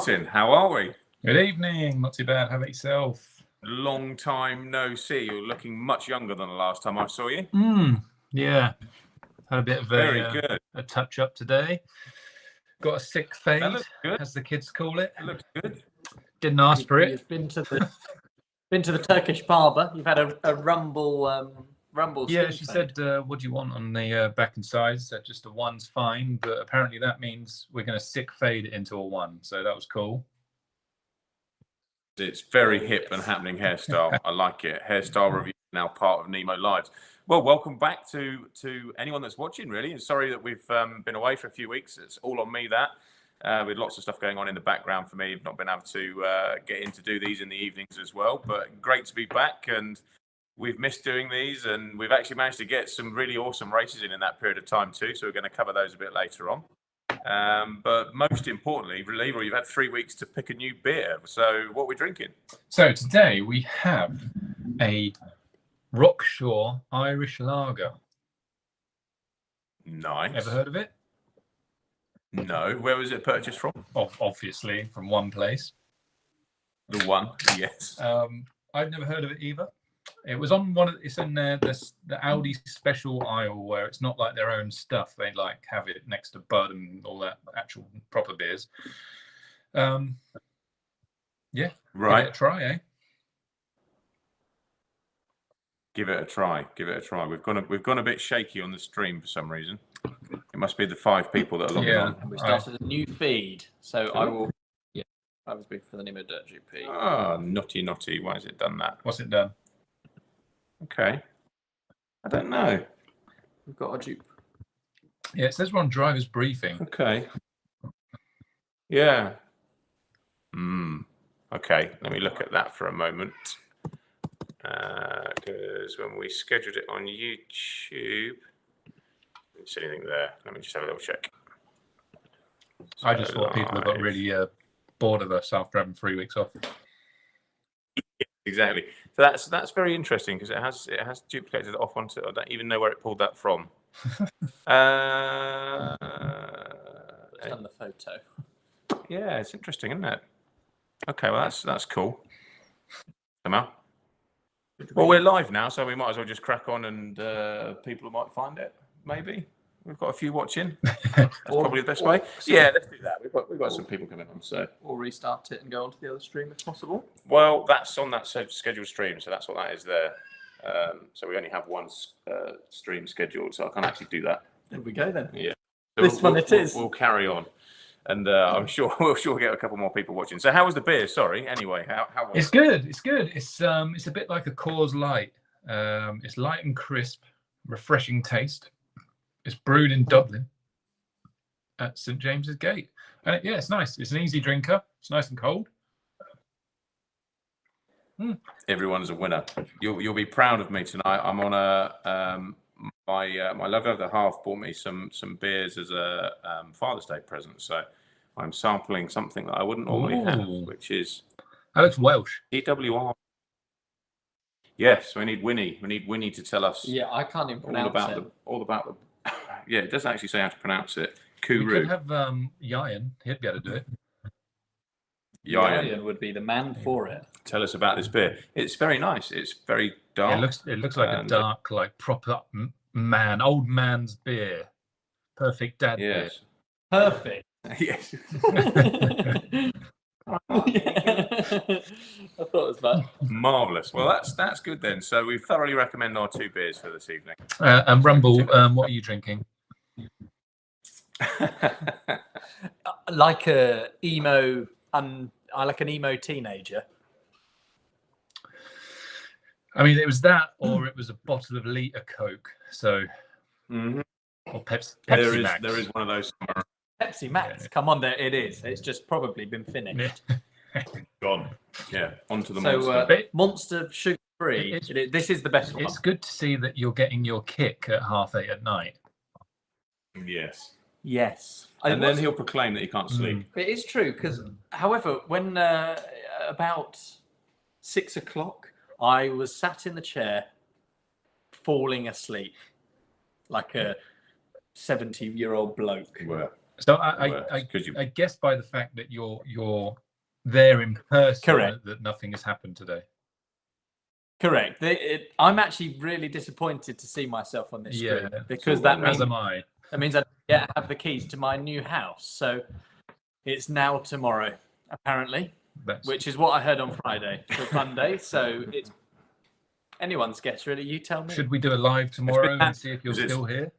Martin, how are we? Good evening. Not too bad. How about yourself? Long time no see. You're looking much younger than the last time I saw you. Yeah. Had a bit of a touch up today. Got a sick fade, as the kids call it. It looks good. Didn't ask for it. You've been to the Turkish barber. You've had a rumble. Yeah, she said, "What do you want on the back and sides?" Said just a one's fine, but apparently that means we're going to sick fade it into a one. So that was cool. It's very hip and happening hairstyle. I like it. Hairstyle review now part of Nemo Lives. Well, welcome back to anyone that's watching, really. And sorry that we've been away for a few weeks. It's all on me that. With lots of stuff going on in the background for me. I've not been able to get in to do these in the evenings as well. But great to be back. And we've missed doing these. And we've actually managed to get some really awesome races in that period of time too. So we're going to cover those a bit later on. But most importantly, Leroy, you've had 3 weeks to pick a new beer. So what are we drinking? So today we have a Rockshore Irish Lager. Nice. Ever heard of it? No. Where was it purchased from? Obviously, from one place. The one, yes. I've never heard of it either. It was on it's in the Audi special aisle where it's not like their own stuff. They like have it next to Bud and all that actual proper beers. Yeah. Right. Give it a try, eh? Give it a try. Give it a try. We've gone a bit shaky on the stream for some reason. It must be the 5 people that are logging on. We started a new feed, so I will. Yeah, I was big for the Nemo Dirt GP. Ah, naughty. Why has it done that? What's it done? Okay. I don't know. We've got a dupe. Yeah, it says we're on driver's briefing. Okay. Yeah. Okay, let me look at that for a moment. Because when we scheduled it on YouTube, didn't see anything there. Let me just have a little check. So I just thought people have got really bored of us after having 3 weeks off. Exactly. So that's very interesting because it has duplicated it off onto. I don't even know where it pulled that from. It's on the photo. Yeah, it's interesting, isn't it? Okay, well that's cool. Well, we're live now, so we might as well just crack on, and people might find it. Maybe we've got a few watching. That's probably the best way. Yeah, let's do that. We've got some people coming on, so or restart it and go onto the other stream if possible. Well, that's on that scheduled stream, so that's what that is there. So we only have one stream scheduled, so I can't actually do that. There we go then. Yeah, so We'll carry on, and I'm sure we'll get a couple more people watching. So how was the beer? Sorry. Anyway, how was It's good. It's good. It's a bit like a Coors Light. It's light and crisp, refreshing taste. It's brewed in Dublin at St James's Gate, and it's nice. It's an easy drinker. It's nice and cold. Everyone's a winner. You'll be proud of me tonight. I'm on a my lovely other half bought me some beers as a Father's Day present. So I'm sampling something that I wouldn't normally have, which is that looks Welsh. EWR. Yes, we need Winnie. We need Winnie to tell us. Yeah, I can't even pronounce all about the. Yeah, it doesn't actually say how to pronounce it. We Kuru. could have Yayan. He'd be able to do it. Yayan would be the man for it. Tell us about this beer. It's very nice. It's very dark. It looks like a dark, like proper old man's beer. Perfect dad beer. Perfect. Yes. I thought it was that. Marvellous. Well, that's good then. So we thoroughly recommend our 2 beers for this evening. And Rumble, what are you drinking? Like a emo, I like an emo teenager. I mean, it was that, or it was a bottle of litre Coke. So, or Pepsi Max. There is one of those somewhere. Pepsi Max, come on, there it is. It's just probably been finished. Gone. Yeah, onto the Monster. Monster sugar free. This is the best one. It's good to see that you're getting your kick at 8:30 at night. Yes. Yes. And then he'll proclaim that he can't sleep. It is true, because, however, when about 6 o'clock, I was sat in the chair, falling asleep, like a 70-year-old bloke. Well, So Because you I guess by the fact that you're there in person, Correct. that nothing has happened today. Correct. I'm actually really disappointed to see myself on this Yeah, screen because that as means am I. I have the keys to my new house. So it's now tomorrow, apparently, which is what I heard on Friday for Monday. So it's anyone's guess, really. You tell me. Should we do a live tomorrow and see if you're It's- still here?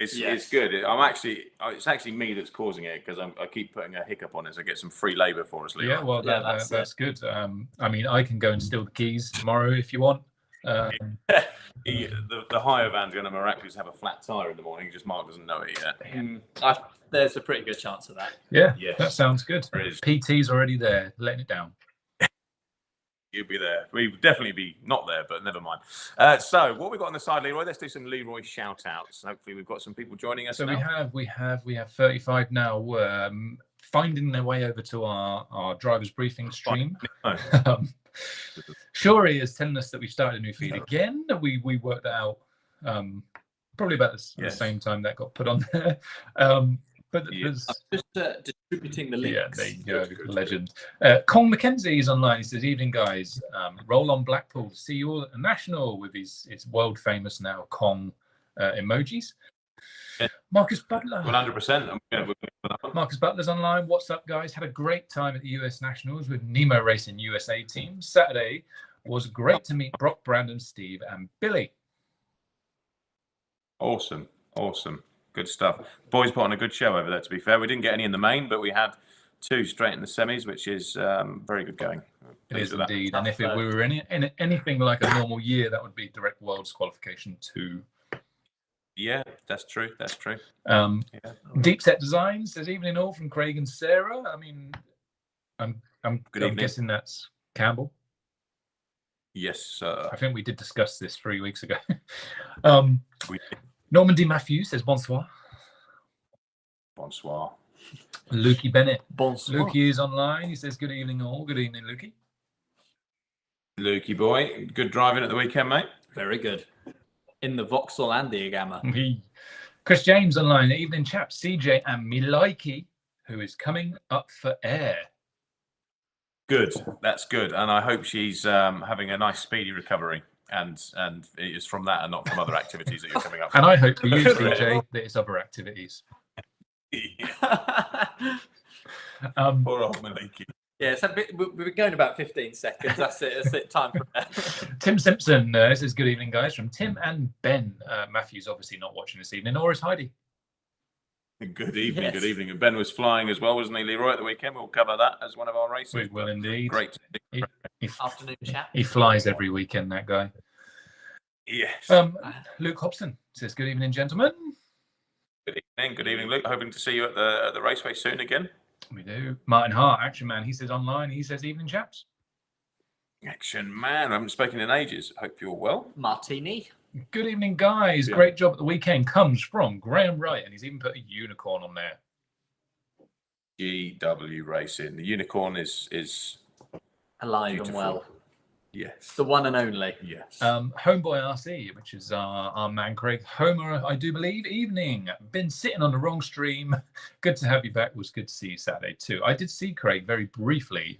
It's good. It's actually me that's causing it because I keep putting a hiccup on it. So I get some free labour for us, Leroy. Yeah, well, that's good. I mean, I can go and steal the keys tomorrow if you want. The hire van's going to miraculously have a flat tire in the morning. Just Mark doesn't know it yet. There's a pretty good chance of that. Yeah, Yes. that sounds good. There is. PT's already there, letting it down. You'll be there. We'd definitely be not there, but never mind. So what we got on the side, Leroy? Let's do some Leroy shout outs. Hopefully we've got some people joining us So now. we have 35 now finding their way over to our driver's briefing stream. Shuri is telling us that we've started a new feed again. We worked that out probably about the same time that got put on there. But there's just distributing the links. Yeah, there you go, legend. Kong McKenzie is online. He says, "Evening, guys. Roll on Blackpool. See you all at the National," with his world famous now Kong emojis. Yeah. Marcus Butler. 100%. Marcus Butler's online. What's up, guys? Had a great time at the US Nationals with Nemo Racing USA team. Saturday was great to meet Brock, Brandon, Steve, and Billy. Awesome. Good stuff. Boys put on a good show over there, to be fair. We didn't get any in the main, but we had 2 straight in the semis, which is very good going. It is indeed. And if we were in anything like a normal year, that would be direct worlds qualification 2. Yeah, that's true. Deep Set Design says, "Evening all," from Craig and Sarah. I mean, I'm guessing that's Campbell. Yes, sir. I think we did discuss this 3 weeks ago. We did. Norman D. Matthews says, "Bonsoir." Bonsoir. Lukey Bennett. Bonsoir. Lukey is online. He says, "Good evening all." Good evening, Lukey. Lukey boy, good driving at the weekend, mate. Very good. In the Vauxhall and the Agama. Chris James online. Evening, chaps. CJ and Milaiki, who is coming up for air. Good. That's good. And I hope she's having a nice speedy recovery. And it is from that and not from other activities that you're coming up with. And I hope for you, CJ, that it's other activities. Poor old Maliki. Yeah, it's a bit, we've been going about 15 seconds. That's it. That's it. Time for that. Tim Simpson says, "Good evening, guys," from Tim and Ben. Matthew's obviously not watching this evening, or is Heidi? Good evening. Yes. Good evening. And Ben was flying as well, wasn't he, Leroy, at the weekend? We'll cover that as one of our races. We will indeed. Great. Afternoon chat. He flies every weekend, that guy. Yes. Luke Hobson says, "Good evening, gentlemen." Good evening, Luke. Hoping to see you at the raceway soon again. We do. Martin Hart, Action Man, he says online. He says, "Evening, chaps." Action Man. I haven't spoken in ages. Hope you're well. Martini. Good evening, guys. Yeah. Great job at the weekend. Comes from Graham Wright, and he's even put a unicorn on there. GW Racing. The unicorn is Alive beautiful. and well. Yes. The one and only. Yes. Homeboy RC, which is our man Craig Homer, I do believe. Evening. Been sitting on the wrong stream. Good to have you back. Was good to see you Saturday too. I did see Craig very briefly.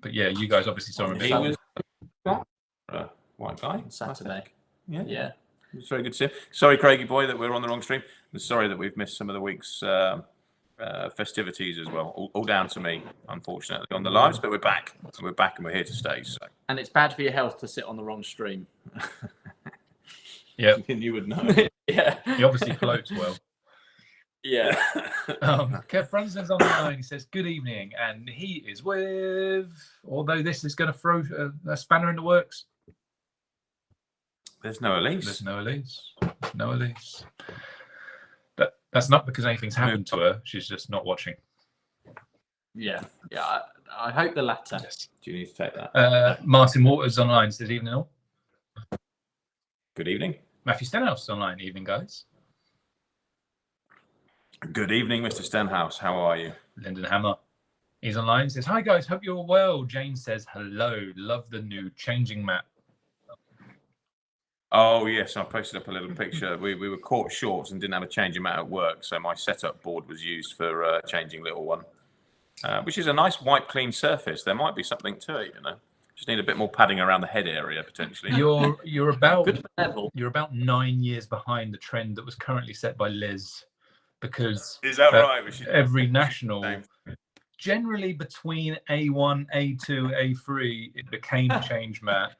But yeah, you guys obviously saw him. He was white guy On Saturday. Yeah. Yeah. It's very good to see you. Sorry, Craigie boy, that we're on the wrong stream. And sorry that we've missed some of the week's festivities as well. All down to me, unfortunately, on the lives. But we're back. We're back and we're here to stay. So And it's bad for your health to sit on the wrong stream. Yeah, you would know. Yeah. he obviously floats well. Yeah. Kev Brunson's on the line. He says, "Good evening," and he is with. Although this is going to throw a spanner in the works. There's no Elise. There's no Elise. No Elise. But that's not because anything's happened to her. She's just not watching. Yeah. Yeah. I hope the latter. Yes. Do you need to take that? Martin Waters online says, "Evening all." Good evening. Matthew Stenhouse online. "Evening, guys." Good evening, Mr. Stenhouse. How are you? Lyndon Hammer. He's online. Says, "Hi guys, hope you're well." Jane says, "Hello, love the new changing map." Oh yes, I posted up a little picture. We were caught short and didn't have a changing mat at work, so my setup board was used for changing little one, which is a nice white clean surface. There might be something to it, you know. Just need a bit more padding around the head area potentially. You're about Good for level. You're about 9 years behind the trend that was currently set by Liz, because Is that right? every national, generally between A1, A2, A3, it became a change mat.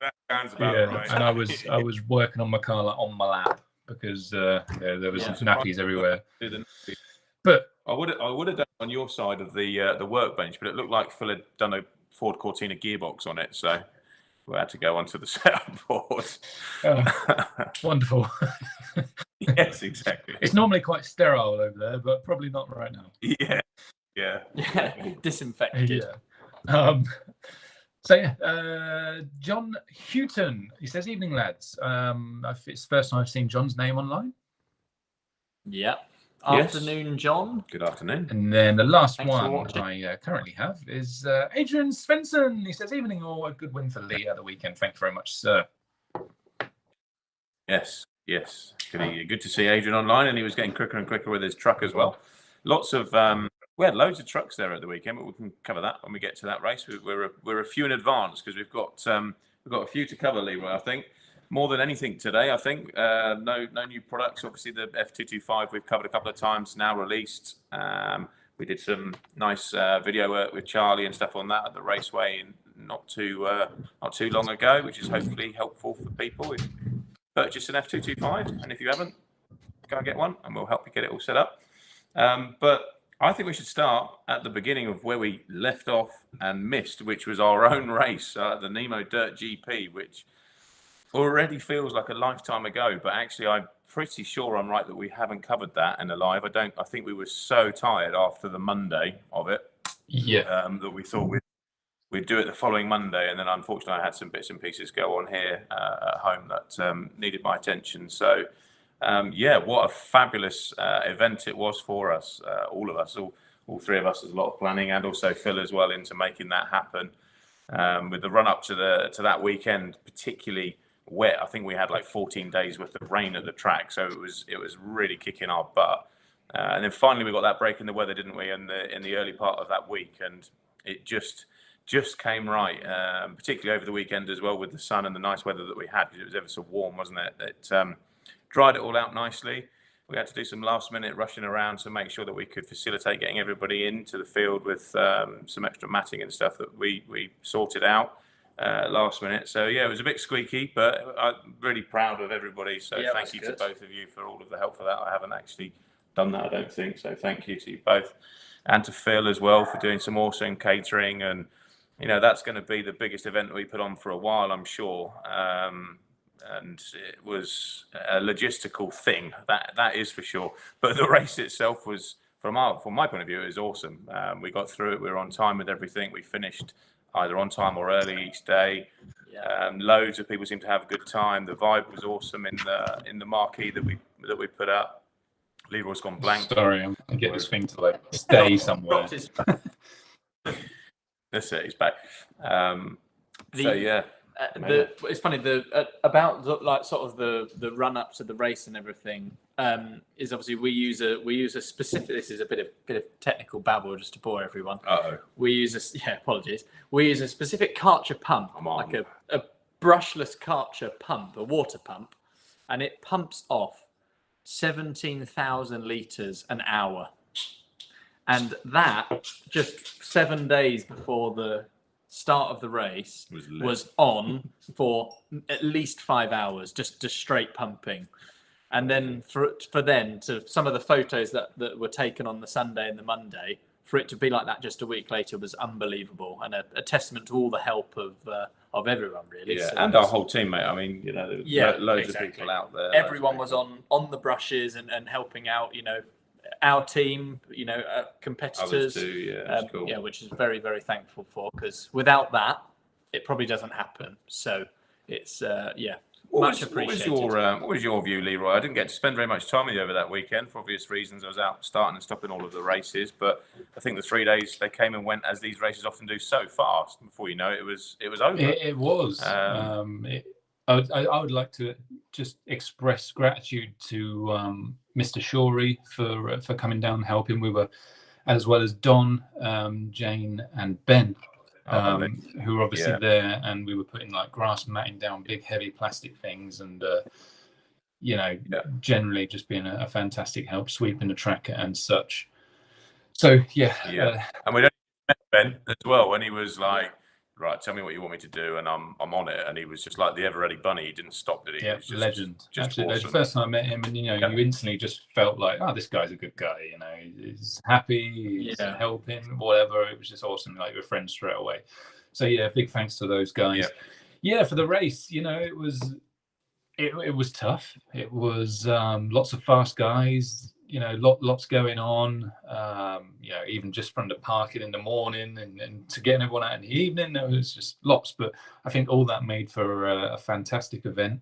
That sounds about right. And I was working on my car like on my lap because there was nappies everywhere. But I would have done on your side of the workbench, but it looked like Phil had done a Ford Cortina gearbox on it, so we had to go onto the setup board. Wonderful. Yes, exactly. It's normally quite sterile over there, but probably not right now. Yeah. Disinfected. Yeah. John Houghton, he says, "Evening, lads. It's the first time I've seen John's name online." Yeah. Afternoon, John. Good afternoon. And then the last one I currently have is Adrian Svensson. He says, "Evening, all. A good win for Lee at the weekend. Thank you very much, sir." Yes. Good to see Adrian online, and he was getting quicker and quicker with his truck as well. Lots of we had loads of trucks there at the weekend, but we can cover that when we get to that race. We're a few in advance because we've got a few to cover, Leroy. I think more than anything today. I think no new products. Obviously, the F225 we've covered a couple of times now released. We did some nice video work with Charlie and stuff on that at the raceway not too long ago, which is hopefully helpful for people who purchase an F225. And if you haven't, go and get one, and we'll help you get it all set up. But I think we should start at the beginning of where we left off and missed, which was our own race, the Nemo Dirt GP, which already feels like a lifetime ago. But actually, I'm pretty sure I'm right that we haven't covered that in a live. I think we were so tired after the Monday of it, that we thought we'd do it the following Monday, and then unfortunately I had some bits and pieces go on here at home that needed my attention. So. What a fabulous event it was for us, all of us, all three of us. There's a lot of planning, and also Phil as well into making that happen. With the run up to that weekend, particularly wet. I think we had like 14 days worth of rain at the track, so it was really kicking our butt. And then finally we got that break in the weather, didn't we? In the early part of that week, and it just came right, particularly over the weekend as well with the sun and the nice weather that we had, because it was ever so warm, wasn't it? It dried it all out nicely. We had to do some last minute rushing around to make sure that we could facilitate getting everybody into the field with some extra matting and stuff that we sorted out last minute. So it was a bit squeaky, but I'm really proud of everybody. So thank you to both of you for all of the help for that. I haven't actually done that, I don't think. So thank you to you both, and to Phil as well for doing some awesome catering. And that's going to be the biggest event that we put on for a while, I'm sure. And it was a logistical thing, that is for sure. But the race itself was, from my point of view, it was awesome. We got through it. We were on time with everything. We finished either on time or early each day. Loads of people seemed to have a good time. The vibe was awesome in the marquee that we put up. Leroy's gone blank. Sorry, I'm gonna get this thing to stay somewhere. That's it. He's back. It's funny about the run up to the race and everything is obviously we use a specific. This is a bit of technical babble just to bore everyone. We use apologies. We use a specific Karcher pump, like a brushless Karcher pump, a water pump, and it pumps off 17,000 litres an hour, and that just 7 days before the start of the race was on for at least 5 hours, just straight pumping. And then for some of the photos that were taken on the Sunday and the Monday, for it to be like that just a week later was unbelievable, and a testament to all the help of everyone, really. Yeah, so and our whole team, mate. I mean, there were loads of people out there. Everyone was on the brushes and helping out, our team, competitors. Others too, cool. Which is very, very thankful for, because without that, it probably doesn't happen. So it's much appreciated. What was your view, Leroy? I didn't get to spend very much time with you over that weekend for obvious reasons. I was out starting and stopping all of the races, but I think the 3 days they came and went, as these races often do, so fast. Before you know it, it was over. It was. I would like to just express gratitude to Mr. Shorey for coming down and helping. We were, as well as Don, Jane, and Ben, who were obviously there, and we were putting like grass matting down, big heavy plastic things, and generally just being a fantastic help, sweeping the track and such. So and we met Ben as well when he was like, right, tell me what you want me to do, and I'm on it. And he was just like the ever-ready bunny. He didn't stop, did he? Yeah, he was just, legend. Just absolutely. awesome. The first time I met him, and you instantly just felt like, oh, this guy's a good guy. He's happy, he's helping, whatever. It was just awesome. Like we're friends straight away. So yeah, big thanks to those guys. Yeah, for the race, it was tough. It was lots of fast guys. Lots going on. Even just from the parking in the morning and to getting everyone out in the evening, there was just lots. But I think all that made for a fantastic event.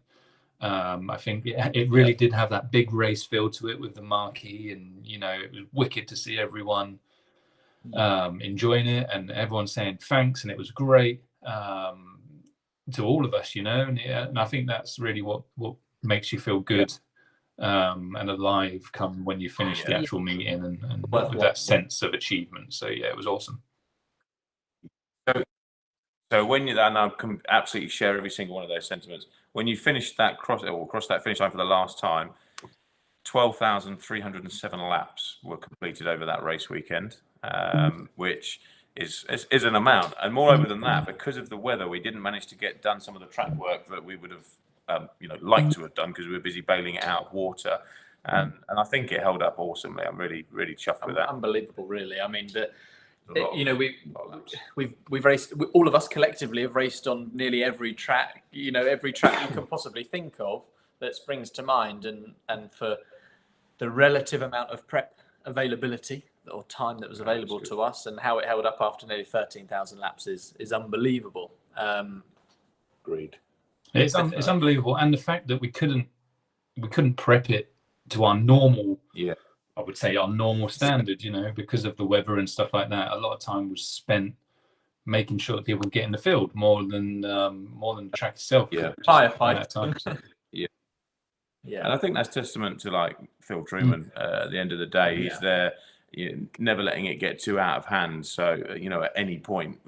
I think it really did have that big race feel to it with the marquee, and it was wicked to see everyone enjoying it and everyone saying thanks, and it was great to all of us, and I think that's really what makes you feel good. And alive come when you finish the actual meeting and with that sense of achievement. So yeah, it was awesome. So when you, and I can absolutely share every single one of those sentiments, when you finished that cross that finish line for the last time, 12,307 laps were completed over that race weekend, which is an amount. And moreover than that, because of the weather, we didn't manage to get done some of the track work that we would have liked to have done, because we were busy bailing it out of water, and I think it held up awesomely. I'm really chuffed with that. Unbelievable, really. I mean, we've raced. All of us collectively have raced on nearly every track. Every track you can possibly think of that springs to mind, and for the relative amount of prep availability or time that was available to us, and how it held up after nearly 13,000 laps is unbelievable. Agreed. It's unbelievable, and the fact that we couldn't prep it to our normal, I would say our normal standard, because of the weather and stuff like that. A lot of time was spent making sure that people get in the field more than the track itself. Firefight. Yeah, and I think that's testament to like Phil Truman. At the end of the day, he's there, never letting it get too out of hand. So at any point,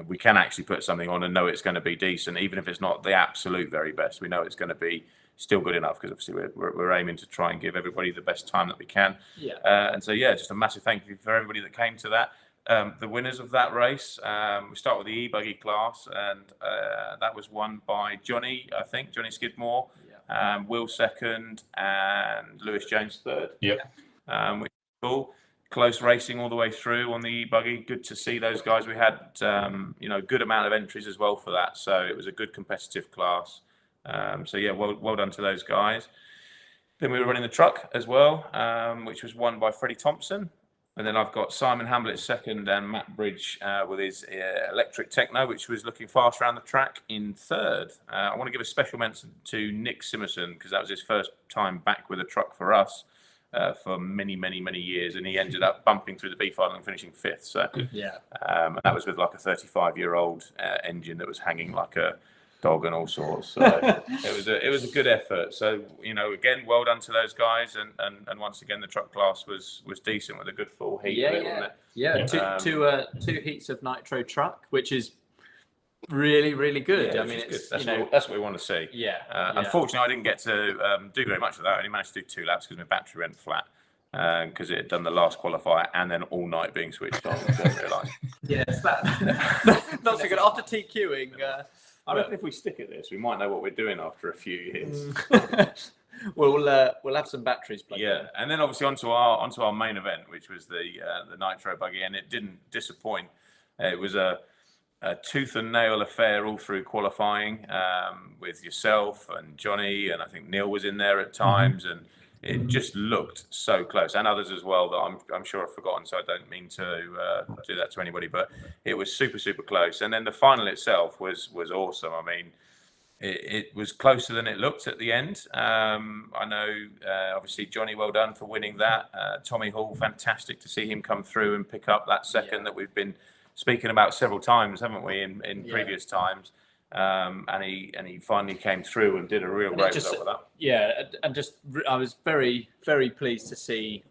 we can actually put something on and know it's going to be decent, even if it's not the absolute very best. We know it's going to be still good enough, because obviously we're aiming to try and give everybody the best time that we can. And so just a massive thank you for everybody that came to that. The winners of that race, we start with the e-buggy class, and that was won by Johnny Skidmore. Will second, and Lewis Jones third. Which is cool. Close racing all the way through on the e-buggy. Good to see those guys. We had good amount of entries as well for that, so it was a good competitive class. Well done to those guys. Then we were running the truck as well, which was won by Freddie Thompson. And then I've got Simon Hamblett second, and Matt Bridge with his electric Techno, which was looking fast around the track, in third. I want to give a special mention to Nick Simerson, because that was his first time back with a truck for us for many, many, many years, and he ended up bumping through the B final and finishing fifth. So and that was with like a 35-year-old engine that was hanging like a dog and all sorts. So it was a good effort. So again, well done to those guys, and once again the truck class was decent with a good full heat. Two heats of nitro truck, which is really, really good. I mean, that's what we want to see. Unfortunately, I didn't get to do very much of that. I only managed to do 2 laps because my battery went flat, because it had done the last qualifier and then all night being switched on. Yes, that not so good after TQing. I reckon if we stick at this, we might know what we're doing after a few years. We'll have some batteries plugged in. And then obviously onto our main event, which was the nitro buggy, and it didn't disappoint. It was a tooth and nail affair all through qualifying, with yourself and Johnny, and I think Neil was in there at times, and it just looked so close, and others as well that I'm sure I've forgotten, so I don't mean to do that to anybody, but it was super, super close. And then the final itself was awesome. I mean, it was closer than it looked at the end. I know, obviously, Johnny, well done for winning that. Tommy Hall, fantastic to see him come through and pick up that second that we've been speaking about several times, haven't we, in previous times. and he finally came through and did a real great result with that. Yeah, and I was very, very pleased to see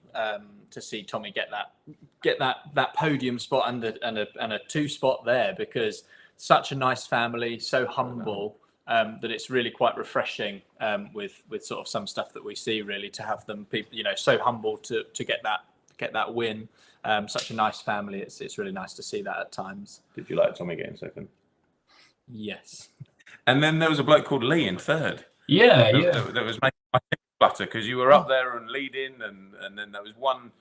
Tommy get that podium spot and a 2 spot there, because such a nice family, so humble, that it's really quite refreshing with sort of some stuff that we see, really, to have them, people, so humble to get that win. Such a nice family. It's really nice to see that at times. Did you like Tommy getting second? Yes. And then there was a bloke called Lee in third. Yeah. That was making my head flutter, because you were up there and leading, and then there was one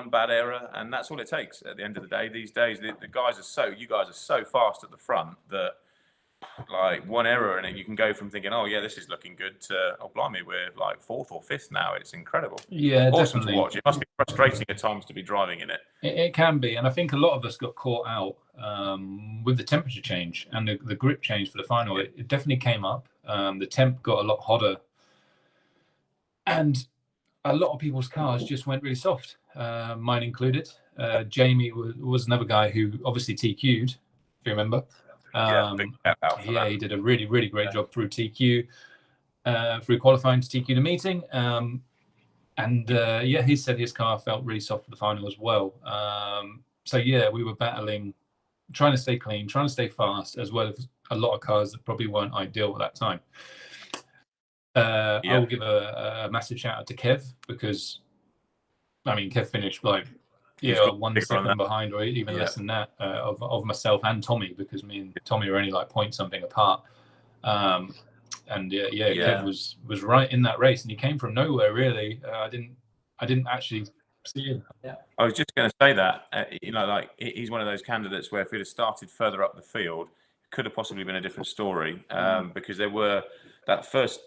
bad error, and that's all it takes at the end of the day. These days, the guys you guys are so fast at the front that, like, one error and you can go from thinking, oh yeah, this is looking good, to, oh blimey, we're like 4th or 5th now. It's incredible. Yeah, awesome definitely. to watch. It must be frustrating at times to be driving in it. It can be, and I think a lot of us got caught out with the temperature change and the grip change for the final. It definitely came up. The temp got a lot hotter, and a lot of people's cars just went really soft, mine included. Jamie was another guy who obviously TQ'd, if you remember. He did a really, really great job through TQ, through qualifying to TQ the meeting. He said his car felt really soft for the final as well. We were battling, trying to stay clean, trying to stay fast, as well as a lot of cars that probably weren't ideal at that time. I will give a massive shout out to Kev, because, Kev finished 1 second behind, or even less than that, of myself and Tommy, because me and Tommy were only like point something apart. Kev was right in that race, and he came from nowhere, really. I didn't actually see him. Yeah. I was just going to say that, he's one of those candidates where if he'd have started further up the field, it could have possibly been a different story, because there were that first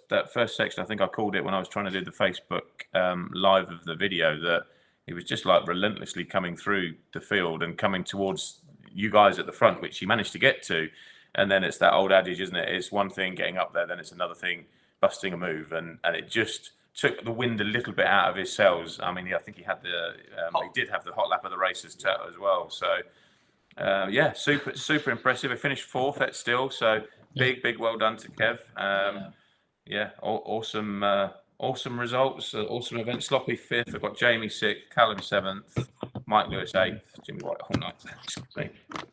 section. I think I called it when I was trying to do the Facebook live of the video, that he was just like relentlessly coming through the field and coming towards you guys at the front, which he managed to get to. And then it's that old adage, isn't it? It's one thing getting up there, then it's another thing busting a move, and it just took the wind a little bit out of his sails. I think he had he did have the hot lap of the race as well. So super impressive. He finished 4th at still, so big well done to Kev. Awesome results, awesome event. Sloppy 5th. I've got Jamie 6th, Callum 7th, Mike Lewis 8th, Jimmy White all 9th.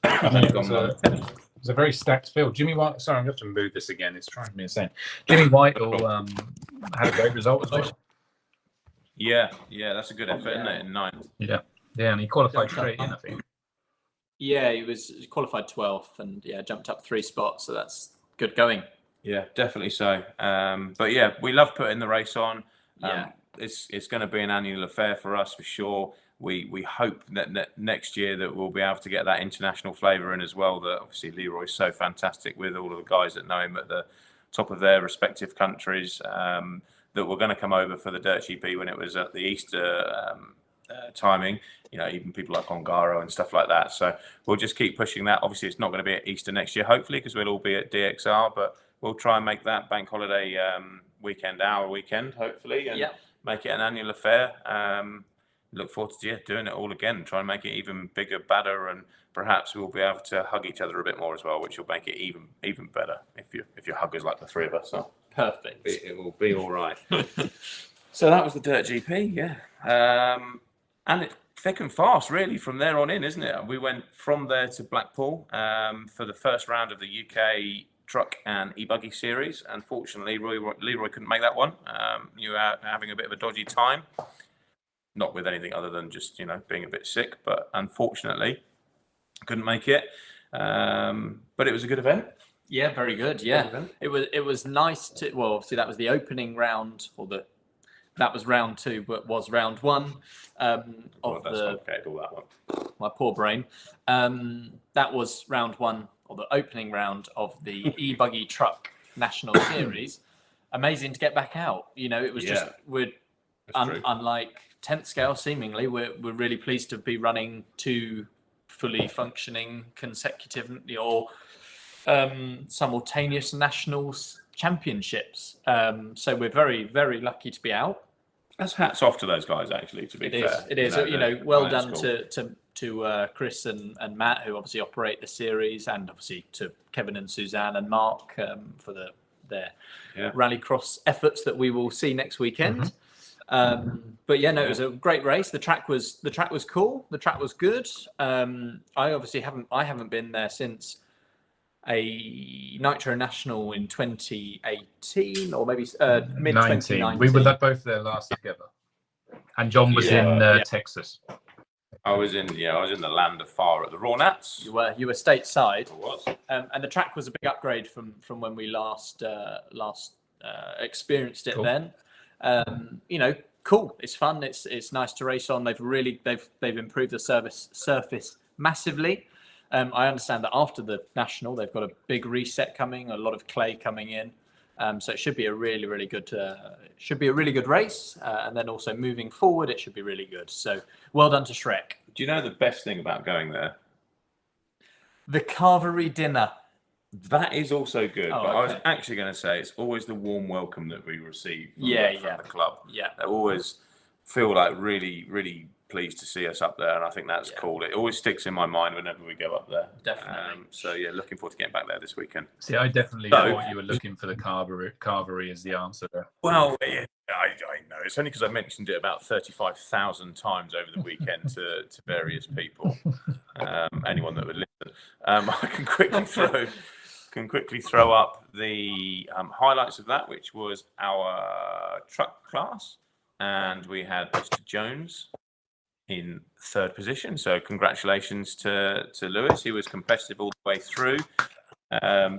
It was a very stacked field. Jimmy White, sorry, I'm going to have to move this again. It's driving me insane. Jimmy White had a great result as well. Yeah, that's a good effort, isn't it, in 9th? Yeah, and he qualified straight in, I think. Yeah, he qualified 12th, and jumped up 3 spots, so that's good going. Yeah, definitely so. We love putting the race on. It's going to be an annual affair for us, for sure. We hope that next year that we'll be able to get that international flavour in as well. That obviously Leroy's so fantastic with all of the guys that know him at the top of their respective countries, that were going to come over for the Dirt GP when it was at the Easter timing. Even people like Ongaro and stuff like that. So we'll just keep pushing that. Obviously, it's not going to be at Easter next year, hopefully, because we'll all be at DXR, but we'll try and make that bank holiday weekend our weekend, hopefully, and make it an annual affair. Look forward to doing it all again, try and make it even bigger, badder, and perhaps we'll be able to hug each other a bit more as well, which will make it even better if you're huggers like the 3 of us. So perfect. It will be all right. So that was the Dirt GP, and it's thick and fast, really, from there on in, isn't it? We went from there to Blackpool for the first round of the UK Truck and e-buggy series. Unfortunately, Leroy couldn't make that one. You were having a bit of a dodgy time, not with anything other than just being a bit sick, but unfortunately couldn't make it. But it was a good event. Yeah, very good. Yeah, it was nice to. Well, obviously that was the opening round, that was round 2, but was round 1 all that one. My poor brain. That was round 1, or the opening round of the e-buggy truck national series. Amazing to get back out. It was just unlike 10th scale. Seemingly, we're really pleased to be running 2 fully functioning consecutive or simultaneous nationals championships. So we're very, very lucky to be out. That's hats off to those guys, actually. To be fair, it is. Well done to Chris and Matt, who obviously operate the series, and obviously to Kevin and Suzanne and Mark for their rallycross efforts that we will see next weekend. But yeah, no, it was a great race. The track was cool. The track was good. I obviously haven't been there since a Nitro National in 2018 or maybe mid 2019. We were both there last together, and John was in Texas. I was in the land of fire at the Raw Nats. You were stateside. I was. And the track was a big upgrade from when we last experienced it. Cool. Then. Cool. It's fun. It's nice to race on. They've improved the surface massively. I understand that after the national, they've got a big reset coming, a lot of clay coming in. So it should be a really, really good race. And then also moving forward, it should be really good. So well done to Shrek. Do you know the best thing about going there? The carvery dinner. That is also good, but I was actually going to say it's always the warm welcome that we receive from the club. Yeah, they always feel like really, really pleased to see us up there, and I think that's cool. It always sticks in my mind whenever we go up there. Definitely. So yeah, looking forward to getting back there this weekend. See, I definitely thought you were looking for the carvery as the answer there. Well, yeah, I know. It's only because I mentioned it about 35,000 times over the weekend to various people. Anyone that would listen, I can quickly throw up the highlights of that, which was our truck class, and we had Mr. Jones in third position. So congratulations to Lewis. He was competitive all the way through,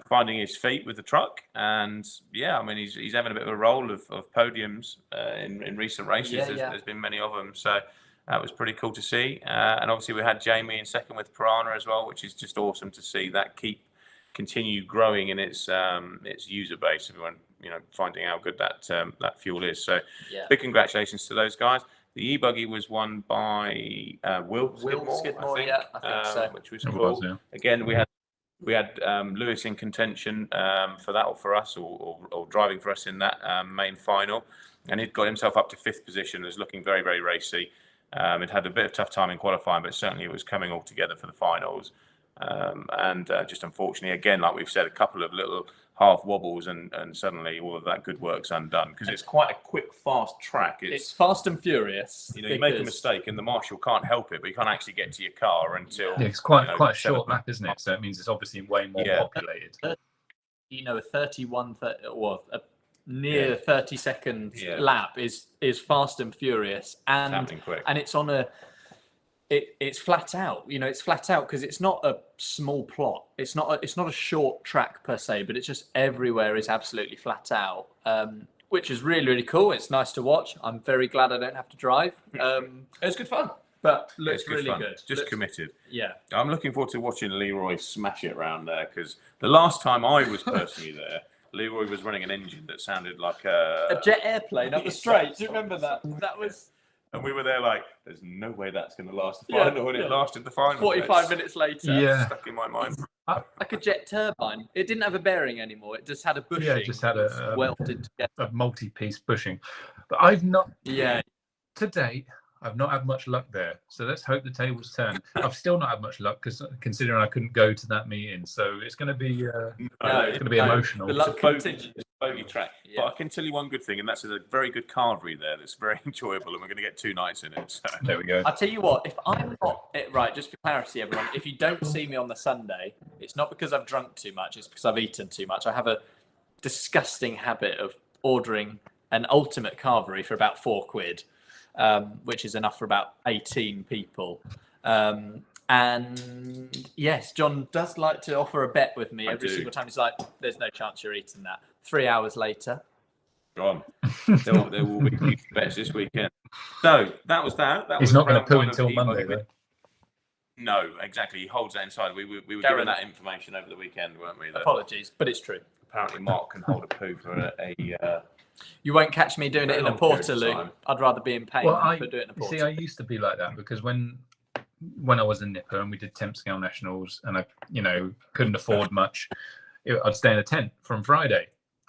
finding his feet with the truck, and he's having a bit of a roll of podiums in recent races. There's been many of them, so that was pretty cool to see. And obviously we had Jamie in second with Piranha as well, which is just awesome to see that continue growing in its user base. Everyone finding how good that fuel is. So big congratulations to those guys. The e-buggy was won by Will Skidmore, I think so. Which was cool. Again, we had Lewis in contention for that, or for us, or driving for us in that main final, and he'd got himself up to fifth position. Was looking very, very racy. It had a bit of tough time in qualifying, but certainly it was coming all together for the finals. And just unfortunately, again, like we've said, a couple of little half wobbles, and suddenly all of that good work's undone, because it's quite a quick, fast track. It's fast and furious. You make a mistake, and the marshal can't help it, but you can't actually get to your car until. Yeah, it's quite a short lap, isn't it? So it means it's obviously way more populated. A 31 or a near 30-second lap is fast and furious, and it's on it's flat out. It's flat out because it's not a small plot. It's not a short track per se, but it's just everywhere is absolutely flat out, which is really, really cool. It's nice to watch. I'm very glad I don't have to drive. It's good fun, but looks really good. Just committed. Yeah, I'm looking forward to watching Leroy smash it around there, because the last time I was personally there, Leroy was running an engine that sounded like a jet airplane up the straight. Do you remember that? That was. And we were there like, there's no way that's going to last the final, and it lasted the final. 45 minutes later. Stuck in my mind. Like a jet turbine. It didn't have a bearing anymore. It just had a bushing. Yeah, it just had a welded together. A multi-piece bushing. But I've not... Yeah. To date, I've not had much luck there. So let's hope the tables turn. I've still not had much luck, considering I couldn't go to that meeting. So it's going to be emotional. The luck continues. Bogey track. But I can tell you one good thing, and that's a very good carvery there that's very enjoyable, and we're going to get 2 nights in it. So. There we go. I'll tell you what, if I'm not... Right, just for clarity, everyone, if you don't see me on the Sunday, it's not because I've drunk too much, it's because I've eaten too much. I have a disgusting habit of ordering an ultimate carvery for about £4, which is enough for about 18 people. And yes, John does like to offer a bet with me every single time. He's like, there's no chance you're eating that. 3 hours later. Gone. There will be huge bets this weekend. So that was that. He's not going to poo until Monday, though. No, exactly. He holds that inside. We were given that information over the weekend, weren't we? Apologies, but it's true. Apparently, Mark can hold a poo for a you won't catch me doing it in a Portaloo. I'd rather be in pain than do it in a Portaloo. See, I used to be like that, because when I was in Nipper and we did temp scale nationals, and I couldn't afford much, I'd stay in a tent from Friday,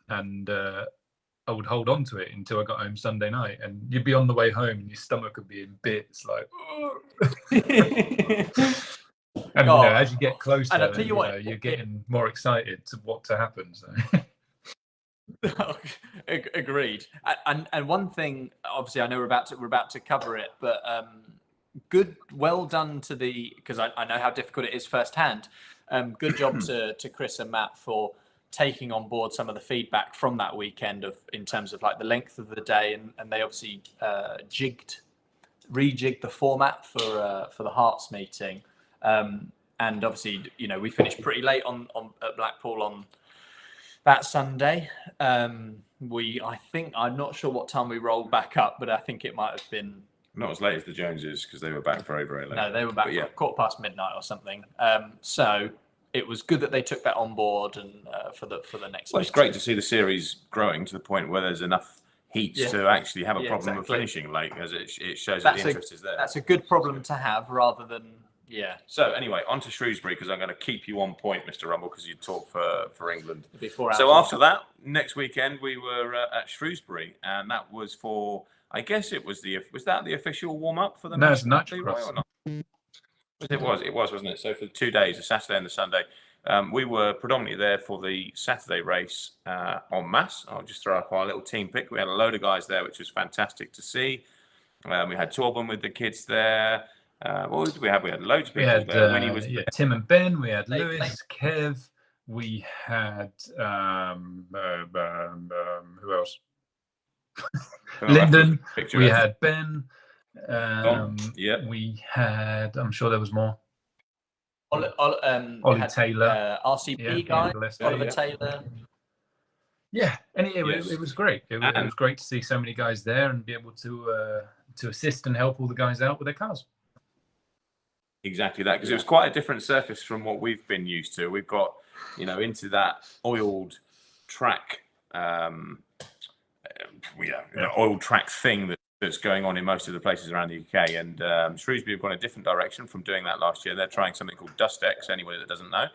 and I would hold on to it until I got home Sunday night, and you'd be on the way home and your stomach would be in bits, like. And as you get closer, and I'll tell you what, you're getting more excited to what to happen. So. Agreed. And one thing, obviously, I know we're about to cover it, but well done to because I know how difficult it is firsthand. Good job to Chris and Matt for taking on board some of the feedback from that weekend in terms of like the length of the day, and they obviously rejigged the format for the Hearts meeting. And obviously, we finished pretty late at Blackpool on that Sunday. I'm not sure what time we rolled back up, but I think it might have been not as late as the Joneses, because they were back very, very late. No, they were back quarter past midnight or something. So it was good that they took that on board and for the next. Well, it's great to see the series growing to the point where there's enough heat to actually have a problem of finishing late, as it shows that the interest is there. That's a good problem to have, rather than So anyway, on to Shrewsbury, because I'm going to keep you on point, Mr. Rumble, because you talk for England. So after that, next weekend we were at Shrewsbury, and that was for, I guess it was that the official warm up for the national team, right, or not? It was, wasn't it? So for 2 days, the Saturday and the Sunday, we were predominantly there for the Saturday race en masse. I'll just throw up our little team pick. We had a load of guys there, which was fantastic to see. We had Torben with the kids there. What did we have? We had loads of people there. Winnie was Tim and Ben. We had Lewis, Kev. We had who else? Lyndon. We had Ben. We had. I'm sure there was more. Ollie Taylor, RCB guy, Oliver Taylor. Yeah, and it was great. It was great to see so many guys there and be able to assist and help all the guys out with their cars. Exactly that, because it was quite a different surface from what we've been used to. We've got, into that oiled track, oiled track thing that's going on in most of the places around the UK. And Shrewsbury have gone a different direction from doing that last year. They're trying something called Dust-X, anybody that doesn't know,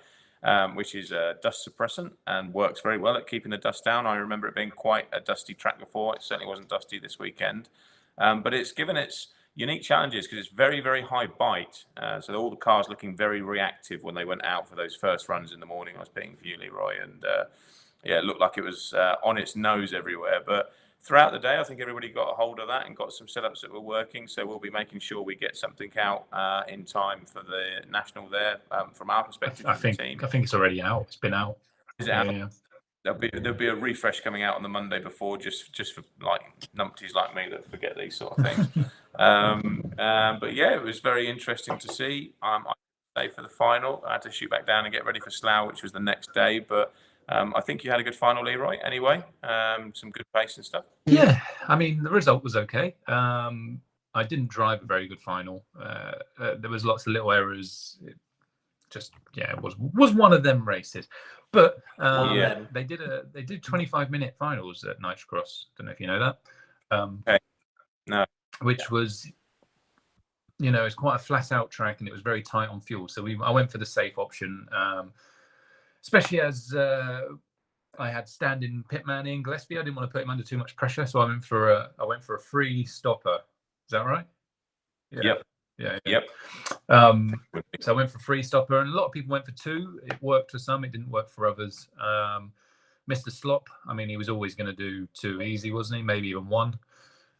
which is a dust suppressant and works very well at keeping the dust down. I remember it being quite a dusty track before. It certainly wasn't dusty this weekend. But it's given its unique challenges because it's very, very high bite. So all the cars looking very reactive when they went out for those first runs in the morning. I was pitting for you, Leroy, and it looked like it was on its nose everywhere. But throughout the day, I think everybody got a hold of that and got some setups that were working. So we'll be making sure we get something out in time for the national there from our perspective. I think it's already out. It's been out. Is it out? Yeah. There'll be a refresh coming out on the Monday before, just for like numpties like me that forget these sort of things. But yeah, it was very interesting to see. I stayed for the final. I had to shoot back down and get ready for Slough, which was the next day. But I think you had a good final, Leroy. Anyway, some good pace and stuff. Yeah, I mean the result was okay. I didn't drive a very good final. There was lots of little errors. It was one of them races. But they did 25-minute finals at Knight's Cross. Don't know if you know that. Okay. No. Which was, it's quite a flat-out track and it was very tight on fuel. So I went for the safe option, especially as I had standing pitman in Gillespie. I didn't want to put him under too much pressure, so I went for a free stopper. Is that right? Yeah. Yep. Yeah. Yep. So I went for free stopper, and a lot of people went for two. It worked for some, it didn't work for others. Mr. Slop, I mean, he was always going to do two easy, wasn't he? Maybe even one.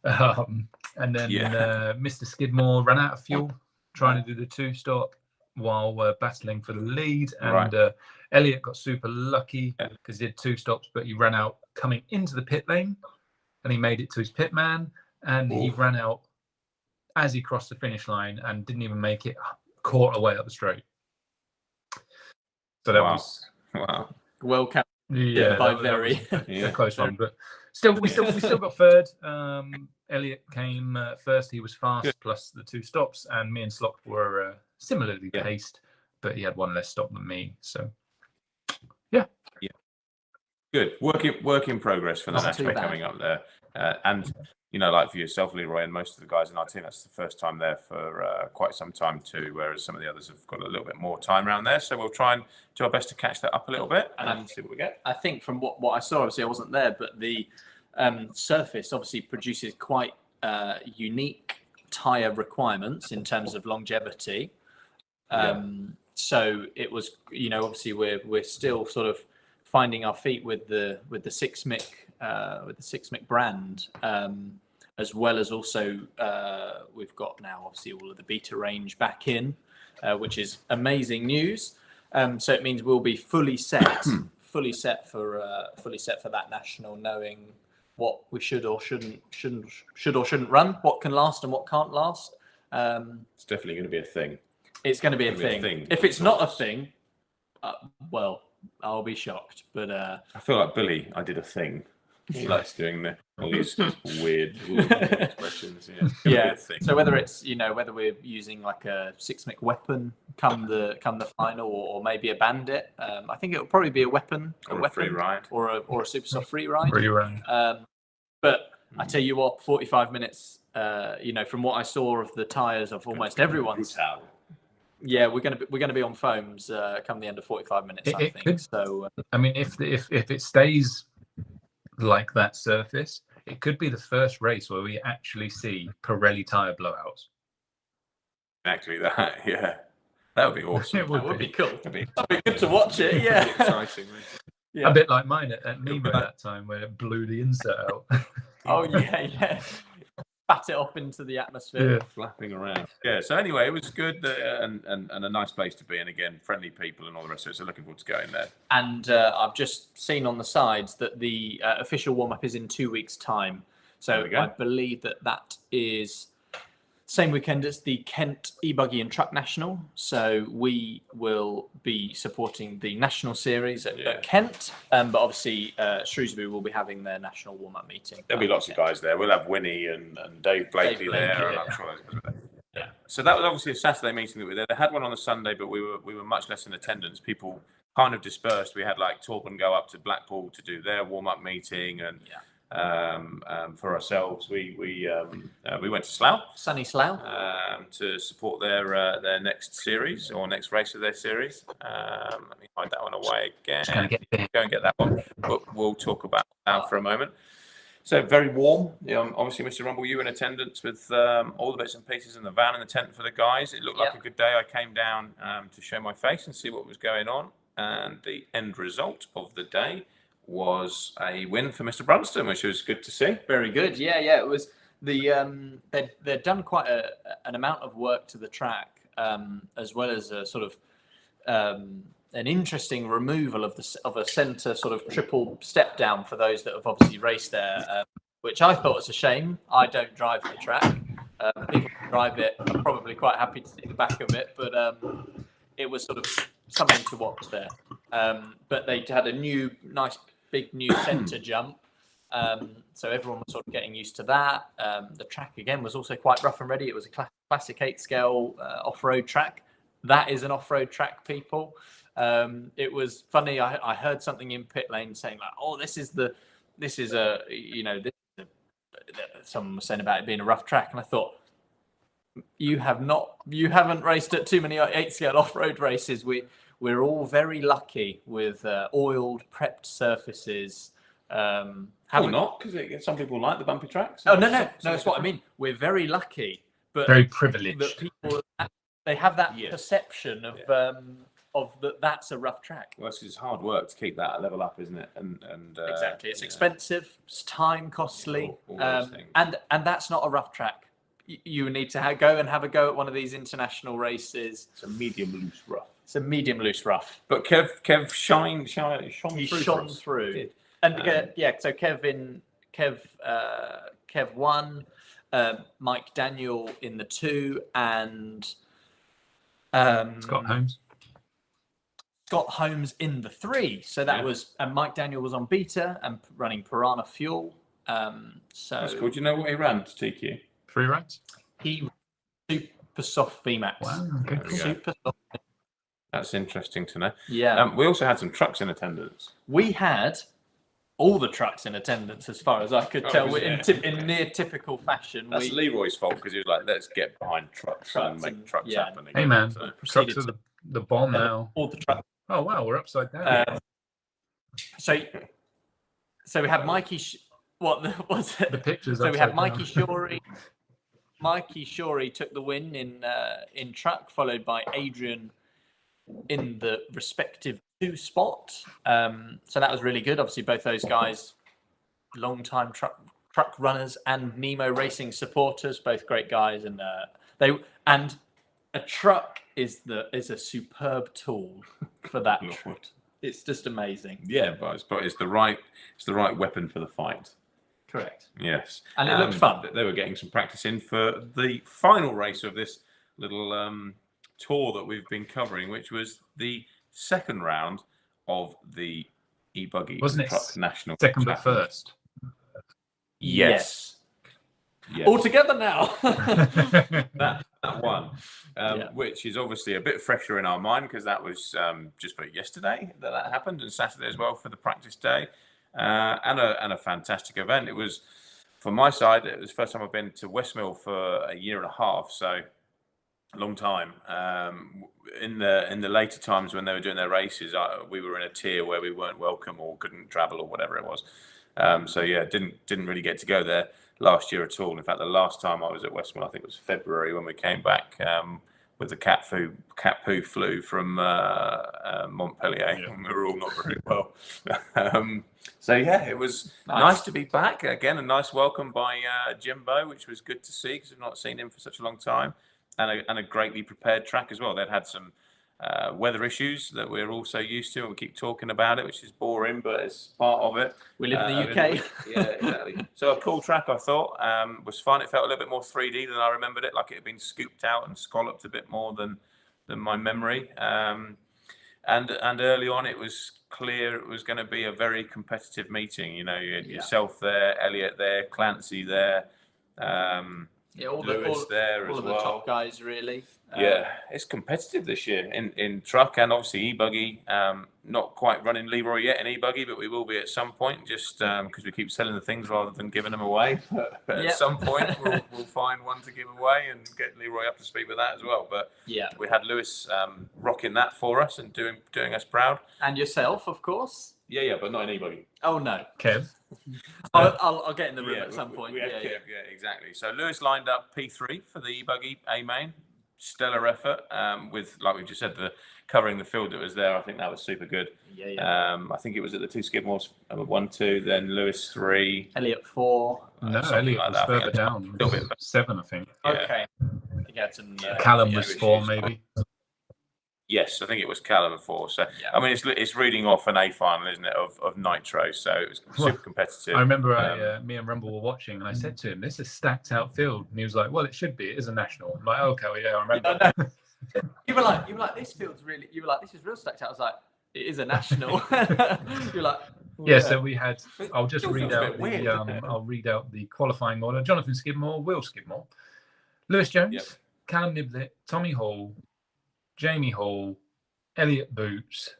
And then Mr. Skidmore ran out of fuel trying to do the two stop while battling for the lead. And Elliot got super lucky because he did two stops, but he ran out coming into the pit lane, and he made it to his pit man, and he ran out as he crossed the finish line and didn't even make it a quarter way up the straight. So that was well kept. Yeah, by very a close one, but we still got third. Elliot came first. He was fast plus the two stops, and me and Slop were similarly paced, but he had one less stop than me. So good work in progress for the national coming up there, and. Like for yourself, Leroy, and most of the guys in our team, that's the first time there for quite some time too, whereas some of the others have got a little bit more time around there. So we'll try and do our best to catch that up a little bit and see what we get. I think from what I saw, obviously I wasn't there, but the surface obviously produces quite unique tyre requirements in terms of longevity. So it was, obviously we're still sort of finding our feet with the Sixmic brand, as well as also we've got now obviously all of the beta range back in, which is amazing news. So it means we'll be fully set for that national, knowing what we should or shouldn't run, what can last and what can't last. It's definitely going to be a thing. It's going to be a thing. If it's not a thing, well, I'll be shocked. But I feel like Billy. I did a thing. He likes doing all these weird expressions. Yeah. So whether it's whether we're using like a Sixmic weapon come the final, or maybe a bandit, I think it'll probably be a weapon, or a free ride, or a super soft free ride. But I tell you what, 45 minutes. From what I saw of the tyres of almost everyone's. Yeah, we're gonna be on foams come the end of 45 minutes. I think. So I mean, if it stays like that surface, it could be the first race where we actually see Pirelli tyre blowouts. Exactly that. Yeah, that would be awesome. That would be cool. That'd be good to watch it. Yeah, exciting. Yeah. A bit like mine at Nemo that time where it blew the insert out. Oh yeah. Bat it off into the atmosphere, flapping around. Yeah. So anyway, it was good and a nice place to be, and again, friendly people and all the rest of it. So looking forward to going there. And I've just seen on the sides that the official warm up is in 2 weeks' time. So I believe that is same weekend as the Kent e-buggy and truck national. So we will be supporting the national series at Kent, but obviously Shrewsbury will be having their national warm-up meeting. There'll be lots of guys there. We'll have Winnie and Dave Blakely there, and I'm sure. Yeah. So that was obviously a Saturday meeting that we were there. They had one on the Sunday, but we were much less in attendance. People kind of dispersed. We had like Torben go up to Blackpool to do their warm-up meeting, and for ourselves, we went to Slough, sunny Slough, to support their next series or next race of their series. Let me hide that one away again. Go and get that one. But we'll talk about that for a moment. So very warm. Obviously, Mr. Rumble, you were in attendance with all the bits and pieces in the van and the tent for the guys. It looked like a good day. I came down to show my face and see what was going on, and the end result of the day was a win for Mr. Brunston, which was good to see. Very good. Yeah. It was they'd done quite an amount of work to the track, as well as a sort of an interesting removal of a centre sort of triple step down for those that have obviously raced there, which I thought was a shame. I don't drive the track. People who drive it are probably quite happy to see the back of it, but it was sort of something to watch there. But they had a nice big new centre jump, so everyone was sort of getting used to that. The track again was also quite rough and ready. It was a classic 8 scale off-road track. That is an off-road track, people. It was funny. I heard something in pit lane saying like, "Oh, someone was saying about it being a rough track," and I thought, you haven't raced at too many 8 scale off-road races. We're all very lucky with oiled, prepped surfaces. Not because some people like the bumpy tracks. Oh no, that's what I mean. We're very lucky, but very privileged. That people they have that perception of that's a rough track. Well, it's hard work to keep that level up, isn't it? And exactly, it's expensive, it's time costly, all those things. and that's not a rough track. You need to go and have a go at one of these international races. It's a medium loose rough. It's a medium loose rough. But Kev shone through. And so Kev won, Mike Daniel in the 2, and Scott Holmes in the 3. So that was, and Mike Daniel was on beta and running Piranha Fuel. So that's cool. Do you know what he ran to TQ? 3 rides? He super soft VMAX. Wow, okay, cool. Super soft. That's interesting to know. Yeah. We also had some trucks in attendance. We had all the trucks in attendance, as far as I could tell, in near typical fashion. That's Leroy's fault, because he was like, "Let's get behind trucks and make trucks happen." Hey man, trucks are the bomb now. All the trucks. Oh wow, we're upside down. So we had Mikey. What was it? The pictures. So we had upside Mikey down. Shorey. Mikey Shorey took the win in truck, followed by Adrian in the respective 2 spot. So that was really good. Obviously, both those guys, long-time truck runners and Nemo Racing supporters, both great guys, and a truck is a superb tool for that. It's just amazing. Yeah, but it's the right weapon for the fight. Correct. Yes, and it looked fun. They were getting some practice in for the final race of this little tour that we've been covering, which was the second round of the e-buggy truck national. Second but first. Yes. All together now. that one, which is obviously a bit fresher in our mind because that was just about yesterday that happened, and Saturday as well for the practice day, and a fantastic event. It was, from my side, it was the first time I've been to Westmill for a year and a half, so a long time. In the later times when they were doing their races, we were in a tier where we weren't welcome or couldn't travel or whatever it was. So yeah, didn't really get to go there last year at all. In fact, the last time I was at Westmill, I think it was February when we came back with the cat poo flu from Montpellier. Yeah. We were all not very well. So yeah, it was nice to be back again. A nice welcome by Jimbo, which was good to see because we've not seen him for such a long time, and a greatly prepared track as well. They'd had some weather issues that we're also used to, and we keep talking about it, which is boring, but it's part of it. We live in the UK. Yeah, exactly. So a cool track, I thought, was fun. It felt a little bit more 3D than I remembered it, like it had been scooped out and scalloped a bit more than my memory. And early on, it was clear it was going to be a very competitive meeting. You know, you had yourself there, Elliot there, Clancy there. All Lewis there all as of well. The top guys, really. Yeah, it's competitive this year in truck and obviously e-buggy. Not quite running Leroy yet in e-buggy, but we will be at some point, just because we keep selling the things rather than giving them away. But at some point, we'll find one to give away and get Leroy up to speed with that as well. But yeah, we had Lewis rocking that for us and doing us proud. And yourself, of course. Yeah, but not in e-buggy. Oh no, Kev. I'll get in the room at some point. Yeah, exactly. So Lewis lined up P3 for the e-buggy A main. Stellar effort with, like we just said, covering the field that was there. I think that was super good. Yeah. I think it was at the 2 Skidmores, 1, 2, then Lewis 3, Elliot 4. No, Elliot was further down. 7, I think. Yeah. Okay. You had some, Callum was 4, maybe. Yes, I think it was Callum 4. So I mean, it's reading off an A final, isn't it, of Nitro? So it was super competitive. I remember me and Rumble were watching, and I said to him, "This is stacked out field," and he was like, "Well, it should be. It is a national." I'm like, "Okay, well, yeah, I remember." You were like, "This field's really." You were like, "This is real stacked out." I was like, "It is a national." You're like, yeah. So we had. I'll just read out I'll read out the qualifying order: Jonathan Skidmore, Will Skidmore, Lewis Jones, Callum Niblett, Tommy Hall, Jamie Hall, Elliot Boots,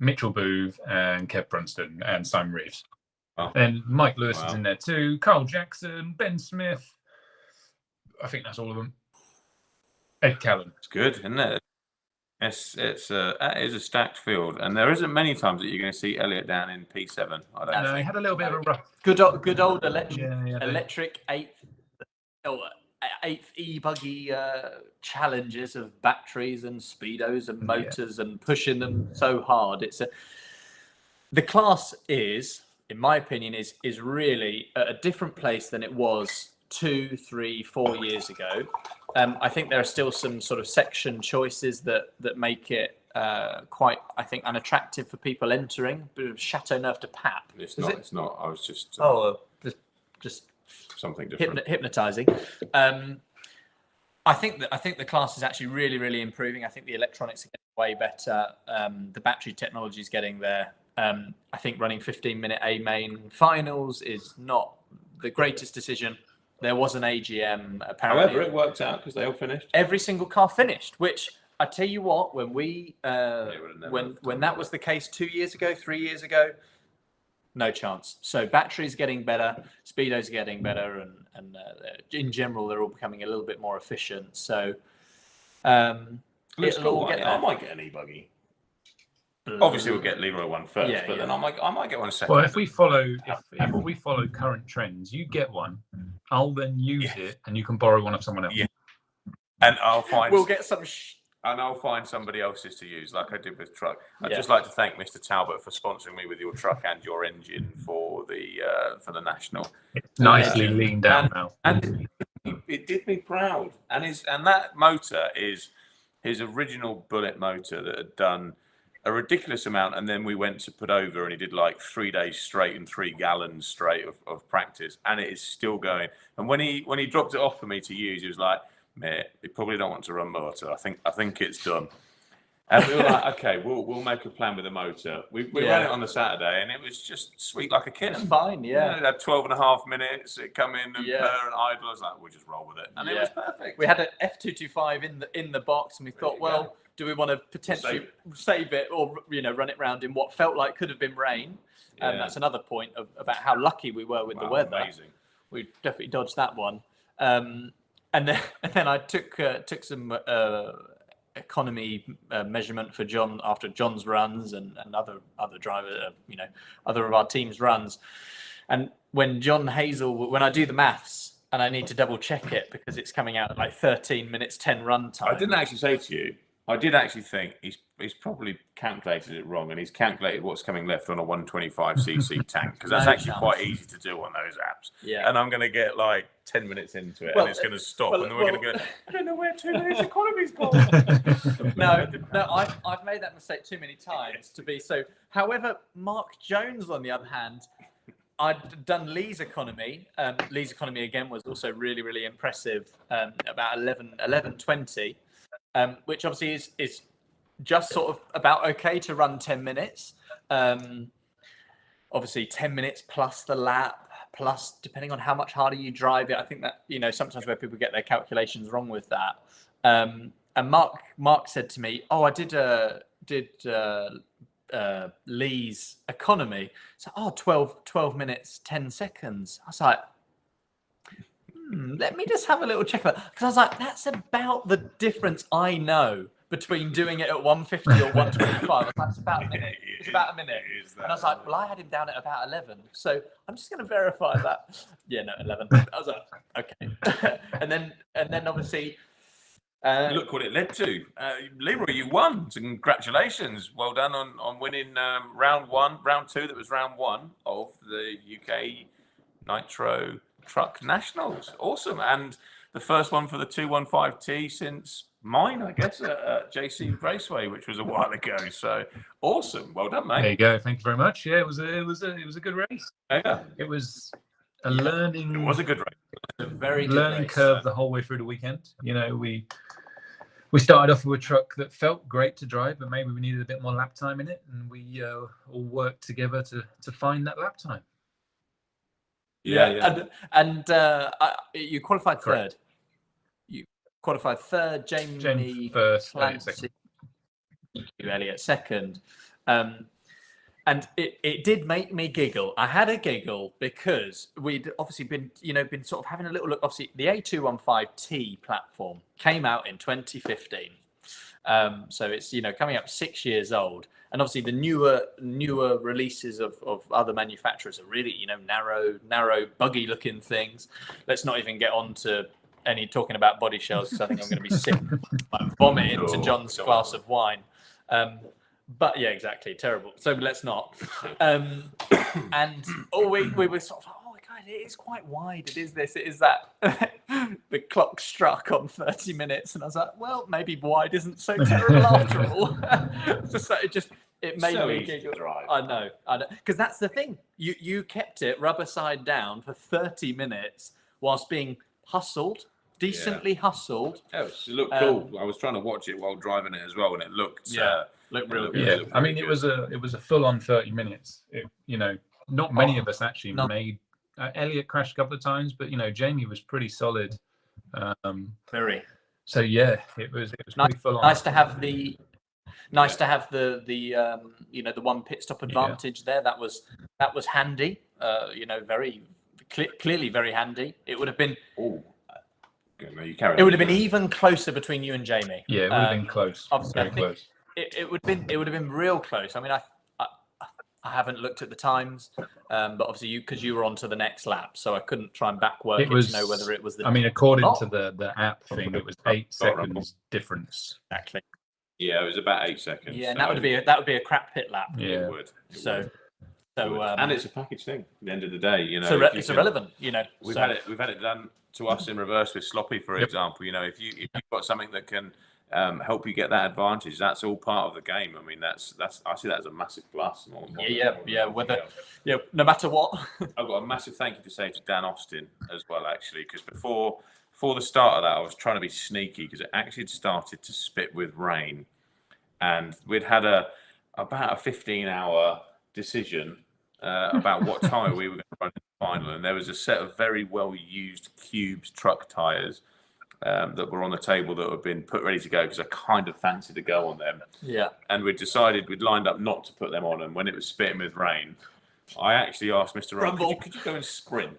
Mitchell Booth, and Kev Brunston, and Simon Reeves. Oh. And Mike Lewis is in there too. Carl Jackson, Ben Smith. I think that's all of them. Ed Callan. It's good, isn't it? It is a stacked field, and there isn't many times that you're going to see Elliot down in P7. I don't know. He had a little bit of a rough. Good old electric 8th e-buggy challenges of batteries and speedos and motors and pushing them so hard. The class is, in my opinion, is really at a different place than it was 2, 3, 4 years ago. I think there are still some sort of section choices that make it quite, I think, unattractive for people entering. Bit of Chateauneuf de Pape. It's not. I was just. Just something different. Hypnotizing. I think the class is actually really, really improving. I think the electronics are getting way better. The battery technology is getting there. I think running 15-minute A main finals is not the greatest decision. There was an AGM apparently. However, it worked out because they all finished. Every single car finished, which I tell you what, when when that was the case 2 years ago, 3 years ago, no chance. So batteries getting better, speedos getting better, and in general they're all becoming a little bit more efficient. So looks cool. I might get an e-buggy. Obviously, we'll get Leroy one first, Yeah, but yeah. then I might get one second. Well, if we follow current trends, you get one, I'll then use it, and you can borrow one of someone else. Yeah. And I'll find We'll get some. and I'll find somebody else's to use, like I did with truck. I'd Yeah. just like to thank Mr. Talbot for sponsoring me with your truck and your engine for the national. It's nicely leaned out now. And it did me proud. And that motor is his original Bullet motor that had done a ridiculous amount, and then we went to put over, and he did like 3 days straight and 3 gallons straight of practice, and it is still going. And when he dropped it off for me to use, he was like, "Mate, you probably don't want to run motor. I think it's done." And we were like, "Okay, we'll make a plan with the motor." We ran it on the Saturday, and it was just sweet like a kitten. It's fine, yeah. It had 12.5 minutes. It come in and purr and idle. I was like, "We'll just roll with it," and it was perfect. We had an F225 in the box, and we thought, well, do we want to potentially save it or run it round in what felt like could have been rain? And that's another point about how lucky we were with the weather. Amazing. We definitely dodged that one. And then I took some economy measurement for John after John's runs and other driver, other of our team's runs. And when John Hazel, when I do the maths and I need to double check it because it's coming out at like 13 minutes 10 run time. I didn't actually say to you. I did actually think he's probably calculated it wrong, and he's calculated what's coming left on a 125cc tank, because that's actually quite easy to do on those apps. Yeah. And I'm going to get like 10 minutes into it, and it's going to stop, and then we're going to go, I don't know where 2 minutes economy's gone. No, I've made that mistake too many times to be so. However, Mark Jones, on the other hand, I'd done Lee's economy. Lee's economy again was also really, really impressive. About 11:20. Which obviously is just sort of about okay to run 10 minutes. Obviously 10 minutes plus the lap, plus depending on how much harder you drive it. I think that, sometimes where people get their calculations wrong with that. And Mark said to me, "Oh, I did Lee's economy." So, 12 minutes, 10 seconds. I was like, let me just have a little check of that, because I was like, that's about the difference I know between doing it at 150 or 125. I was like, it's about a minute. It's about a minute. And I was like, well, I had him down at about 11, so I'm just going to verify that. Yeah, no, 11. I was like, okay. and then obviously, look what it led to. Leroy, you won. So congratulations. Well done on winning round two. That was round one of the UK Nitro Truck Nationals. Awesome. And the first one for the 215T since mine, I guess, at JC Raceway, which was a while ago. So awesome. Well done, mate. There you go. Thank you very much. Yeah, it was a good race. Yeah. It was a learning. It was a good race. It was a very good learning race, curve the whole way through the weekend. We started off with a truck that felt great to drive, but maybe we needed a bit more lap time in it, and we all worked together to find that lap time. Yeah. And you qualified Correct. third. You qualified third. Jamie first, Clancy, Elliot second. And it did make me giggle. I had a giggle because we'd obviously been sort of having a little look. Obviously, the A215T platform came out in 2015. So it's, coming up 6 years old. And obviously the newer releases of other manufacturers are really, narrow, buggy looking things. Let's not even get on to any talking about body shells, because I think I'm going to be sick. I'm vomiting to John's glass of wine. But yeah, exactly. Terrible. So let's not. And we were sort of like, oh my God, it is quite wide. It is this, it is that. The clock struck on 30 minutes. And I was like, well, maybe wide isn't so terrible after all. It made me giggle. I know. Because that's the thing. You kept it rubber side down for 30 minutes whilst being hustled, decently hustled. Oh, it looked cool. I was trying to watch it while driving it as well, and it looked looked real good. Yeah, I mean, it was a full on 30 minutes. Not many of us actually made. Elliot crashed a couple of times, but Jamie was pretty solid. Very. So yeah, it was pretty full on. Nice to have the the one pit stop advantage there. That was handy. Very clearly very handy. It would have been. It would have been even closer between you and Jamie. Yeah, it would have been close. Obviously, very close. it would have been real close. I mean, I haven't looked at the times, but obviously because you were on to the next lap, so I couldn't try and backwork it to know whether it was the. I mean, according to the app thing, it was 8 seconds difference. Exactly. Yeah, it was about 8 seconds. Yeah, and that would be a crap pit lap. Yeah, it would. And it's a package thing. At the end of the day, you know, so it's irrelevant. You know, we've had it done to us in reverse with Sloppy, for example. You know, if you've got something that can help you get that advantage, that's all part of the game. I mean, that's I see that as a massive plus. No matter what. I've got a massive thank you to say to Dan Austin as well, actually, because before the start of that, I was trying to be sneaky because it actually had started to spit with rain, and we'd had about a 15-hour decision about what tyre we were going to run in the final, and there was a set of very well used Cubes truck tyres that were on the table that had been put ready to go because I kind of fancied to go on them. Yeah. And we'd lined up not to put them on, and when it was spitting with rain, I actually asked Mr. Ron, could you go and sprint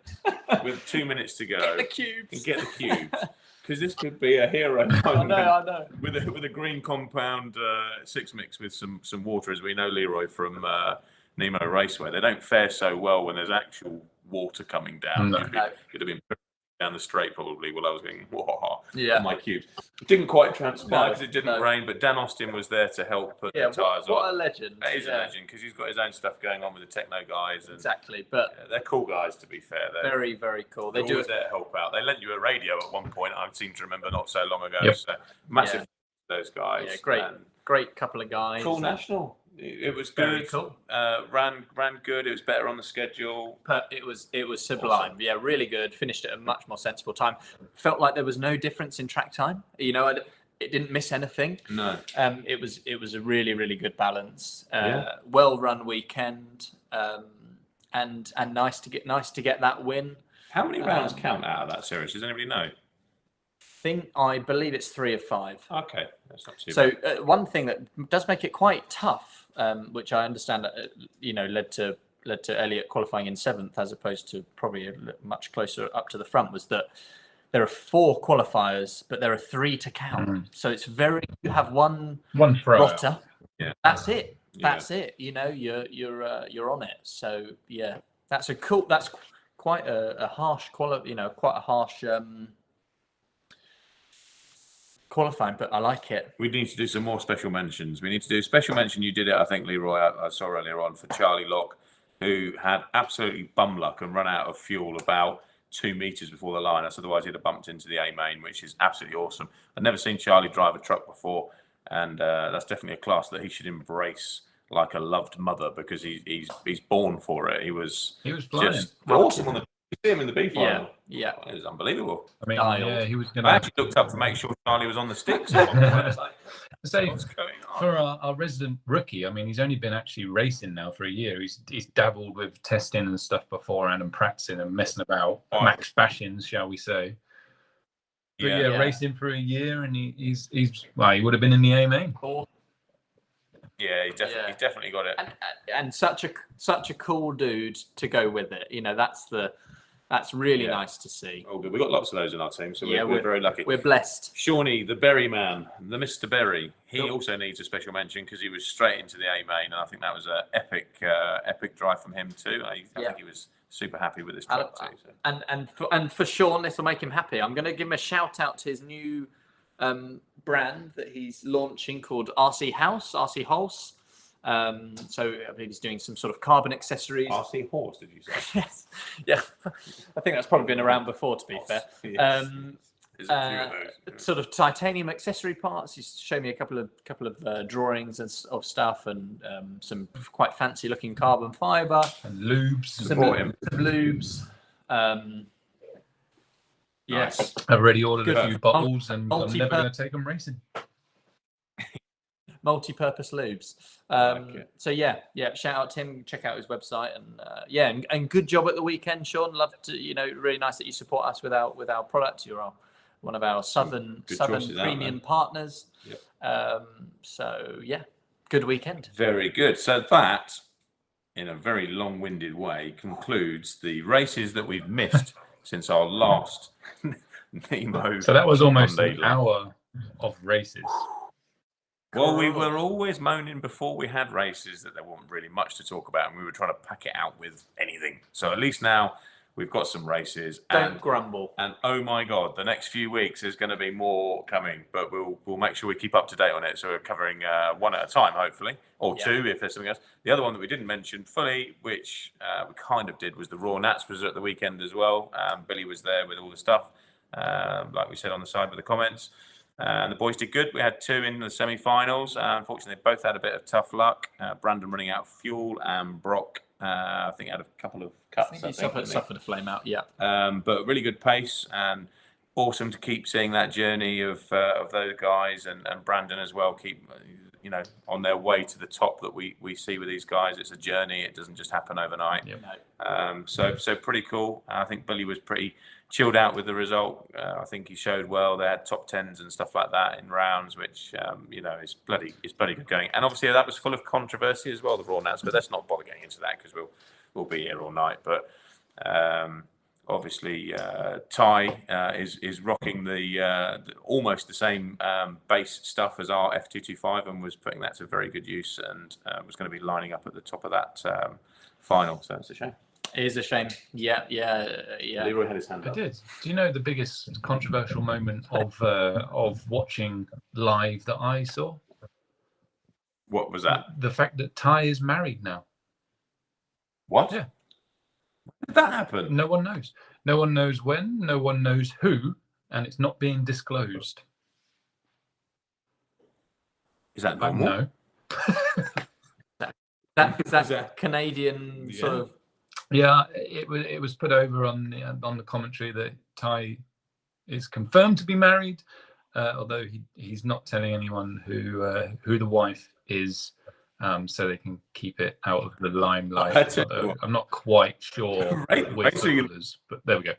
with 2 minutes to go? Get the Cubes. And get the Cubes. Because this could be a hero moment. I know. With a green compound 6 mix with some water, as we know, Leroy, from Nemo Raceway. They don't fare so well when there's actual water coming down. No. You'd have been down the straight probably while I was going, whoa, on my Cubes. It didn't quite transpire because it didn't rain, but Dan Austin was there to help put the tyres on. What a legend. He's a legend because he's got his own stuff going on with the techno guys. And, exactly, but they're cool guys, to be fair. They're very, very cool. They do it there to help out. They lent you a radio at one point, I seem to remember, not so long ago. Yep. So massive those guys. Yeah, great couple of guys. Cool national. It was Very good. cool. Ran good. It was better on the schedule. But it was sublime. Awesome. Yeah, really good. Finished at a much more sensible time. Felt like there was no difference in track time. You know, it didn't miss anything. No. It was a really, really good balance. Well run weekend. And nice to get that win. How many rounds count out of that series? Does anybody know? I believe it's 3 of 5. Okay, that's not too bad. So one thing that does make it quite tough, which I understand, led to Elliott qualifying in 7th as opposed to probably much closer up to the front, was that there are 4 qualifiers, but there are 3 to count. Mm-hmm. So it's you have one rotter. Yeah, that's it. That's it. You know, you're on it. So yeah, that's quite a harsh quite a harsh. Qualifying, but I like it. We need to do some more special mentions. We need to do a special mention. You did it, I think, Leroy. I saw earlier on for Charlie Locke, who had absolutely bum luck and run out of fuel about 2 meters before the line. Otherwise, he'd have bumped into the A main, which is absolutely awesome. I've never seen Charlie drive a truck before, and that's definitely a class that he should embrace like a loved mother because he's born for it. He was just awesome on the. You see him in the B final. Yeah. It was unbelievable. I mean, he was going I actually looked up to make sure Charlie was on the sticks. So what's going on? For our resident rookie, I mean, he's only been actually racing now for a year. He's dabbled with testing and stuff beforehand and practicing and messing about, max bashings, shall we say. But racing for a year, and he would have been in the A main. Yeah, he's definitely got it. And such a cool dude to go with it. You know, that's really nice to see. Oh, good. We've got lots of those in our team, so we're very lucky. We're blessed. Shawnee, the Berry man, the Mr. Berry, he also needs a special mention because he was straight into the A main, and I think that was an epic drive from him too. I think he was super happy with his truck too. So. And for Sean, this will make him happy. I'm going to give him a shout out to his new brand that he's launching called RC House. So I believe he's doing some sort of carbon accessories. RC Horse, did you say? Yes. Yeah. I think that's probably been around before, to be fair. Yes. There's a few of those. Sort of titanium accessory parts. He's showed me a couple of drawings of stuff and some quite fancy looking carbon fiber and lubes. Some lubes. Yes. I've already ordered a few bottles and I'm never going to take them racing. Multi-purpose lubes. So shout out to him. Check out his website and good job at the weekend, Sean. Love to really nice that you support us with our product. You're one of our southern premium partners. Yep. Good weekend. Very good. So that, in a very long-winded way, concludes the races that we've missed since our last Nemo. So that was almost an hour of races. Well, we Cool. were always moaning before we had races that there wasn't really much to talk about, and we were trying to pack it out with anything. So at least now we've got some races, Don't grumble. and oh my God, the next few weeks there's going to be more coming, but we'll make sure we keep up to date on it. So we're covering one at a time, hopefully, or Yeah. two if there's something else. The other one that we didn't mention fully, which we kind of did, was the Raw Nats was at the weekend as well. Billy was there with all the stuff, like we said on the side with the comments. And the boys did good. We had two in the semi-finals. Unfortunately, they both had a bit of tough luck. Brandon running out of fuel, and Brock, I think, had a couple of cuts. He suffered a flame out. Yeah. But really good pace, and awesome to keep seeing that journey of those guys, and Brandon as well. Keep on their way to the top that we see with these guys. It's a journey. It doesn't just happen overnight. Yep. So pretty cool. I think Billy was pretty chilled out with the result. I think he showed well. They had top tens and stuff like that in rounds, which is bloody good going. And obviously that was full of controversy as well, the Raw Nats. But let's not bother getting into that because we'll be here all night. But obviously Ty is rocking the almost the same base stuff as our F225 and was putting that to very good use, and was going to be lining up at the top of that final. So it's a shame. It is a shame. Yeah. Leroy had his hand I up. did. Do you know the biggest controversial moment of watching live that I saw? What was that? The fact that Ty is married now. What? Yeah. Did that happen? No one knows. No one knows when. No one knows who, and it's not being disclosed. Is that normal? No. That Canadian sort of. Yeah, it was put over on the commentary that Ty is confirmed to be married, although he's not telling anyone who the wife is, so they can keep it out of the limelight. I'm not quite sure with footballers, but there we go.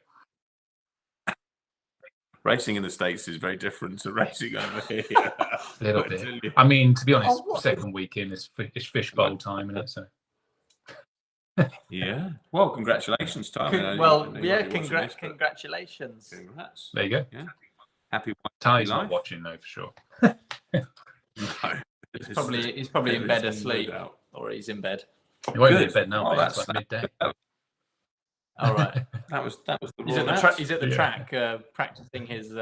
Racing in the States is very different to racing over here. A little bit. I mean, to be honest, second weekend is fishbowl time, isn't it? So. Yeah. Well, congratulations, Ty. Congratulations. Congrats. There you go. Yeah. Happy. Ty's not watching though, for sure. No. He's probably in bed asleep, or he's in bed. He won't be in bed now. It's like midday. All right. That was the. He's at the track practicing his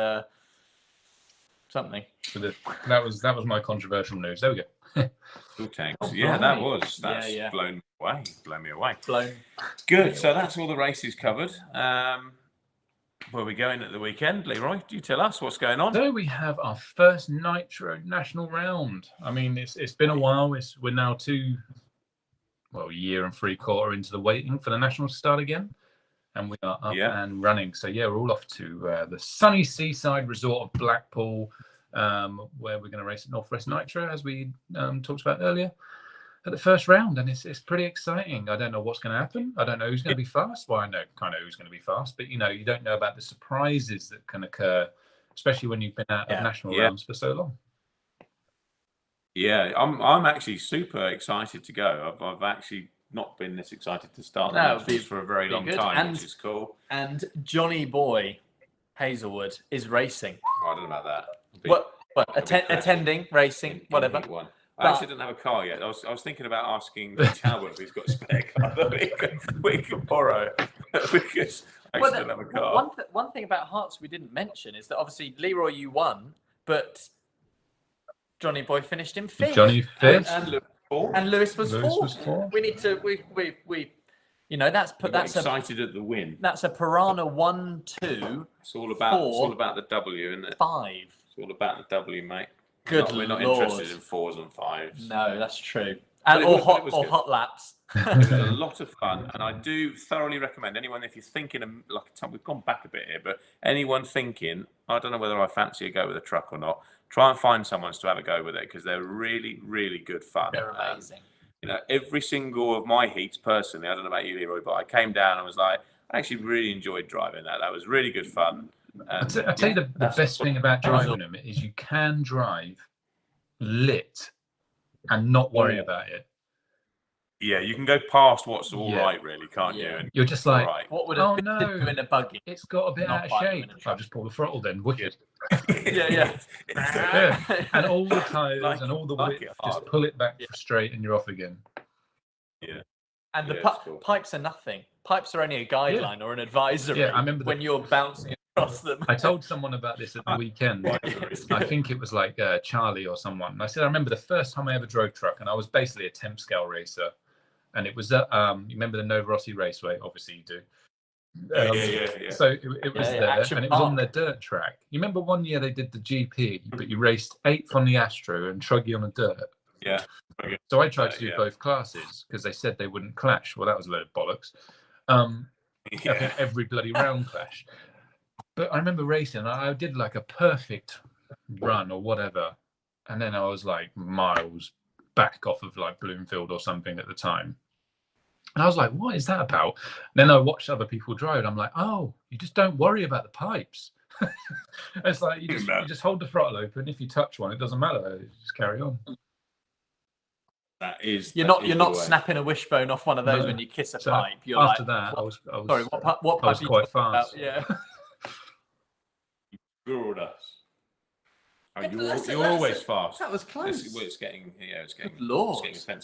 something. That was my controversial news. There we go. Tanks. Yeah, that's blown me away. Good. So that's all the races covered. Where are we going at the weekend, Leroy? Do you tell us what's going on? So we have our first Nitro National Round. I mean, it's been a while. We're now a year and 3/4 into the waiting for the Nationals to start again, and we are up and running. So yeah, we're all off to the sunny seaside resort of Blackpool, where we're going to race at Northwest Nitro, as we talked about earlier, at the first round, and it's pretty exciting. I don't know what's going to happen. I don't know who's going to be fast. Well, I know kind of who's going to be fast, but you don't know about the surprises that can occur, especially when you've been out of national rounds for so long. Yeah, I'm actually super excited to go. I've actually not been this excited to start the Nationals for a very long time, which is cool. And Johnny Boy Hazelwood is racing. Oh, I don't know about that. Attending, racing, whatever. I actually didn't have a car yet. I was thinking about asking Talbot if he's got a spare car that we could borrow because I actually don't have a car. One thing about Hearts we didn't mention is that obviously Leroy, you won, but Johnny Boy finished in fifth. Johnny fifth, and Lewis was fourth. We need to we that's excited at the win. That's a Piranha 1-2. It's all about the W, isn't it? 5. It's all about the W, mate. We're not Lord. interested in 4s and 5s. No, that's true. And or hot laps. It was a lot of fun, and I do thoroughly recommend anyone, if you're thinking of, we've gone back a bit here, but anyone thinking, I don't know whether I fancy a go with a truck or not, try and find someone to have a go with it, because they're really, really good fun. They're amazing. Every single of my heats personally, I don't know about you, Leroy, but I came down and was like, I actually really enjoyed driving that. That was really good fun. I'll tell you the best thing about driving them is you can drive lit and not worry about it. Yeah, you can go past what's all Yeah. right, really, can't you? Yeah. And You're just all like, right. What would Oh, a bit no. do in a buggy? it's got a bit Not out of bite them shape. in a I'll truck. just pull the throttle then. Wicked. Yeah. Yeah. And all the tires Like- and all the like width, it just hard. pull it back Yeah. straight and you're off again. Yeah. And the Yeah, it's cool. pipes are nothing. Pipes are only a guideline or an advisory. Yeah, I remember when you're bouncing across them. I told someone about this at the weekend. I think it was like Charlie or someone. And I said, I remember the first time I ever drove truck, and I was basically a temp scale racer. And it was at, you remember the Nova Rossi Raceway? Obviously you do. Yeah. So it was Yeah, there, Action and it was on Park. their dirt track. You remember one year they did the GP, but you raced 8th on the Astro and Truggy on the dirt. Yeah. So I tried to do Yeah. both classes because they said they wouldn't clash. Well, that was a load of bollocks. I Yeah. think every bloody round clash. But I remember racing. I did like a perfect run or whatever, and then I was like miles back off of like Bloomfield or something at the time. And I was like, what is that about? Then I watched other people drive, and I'm like, oh, you just don't worry about the pipes. It's like you just hold the throttle open. If you touch one, it doesn't matter. You just carry on. That is. You're that not is the way. snapping a wishbone off one of those No. when you kiss a So pipe. You're after like, that, what- I was sorry, what pipe I was are you quite talking about? fast. Yeah. Good us. Oh, Yeah, you're that's- always fast. That was close. It's getting it's getting Good Lord. it's getting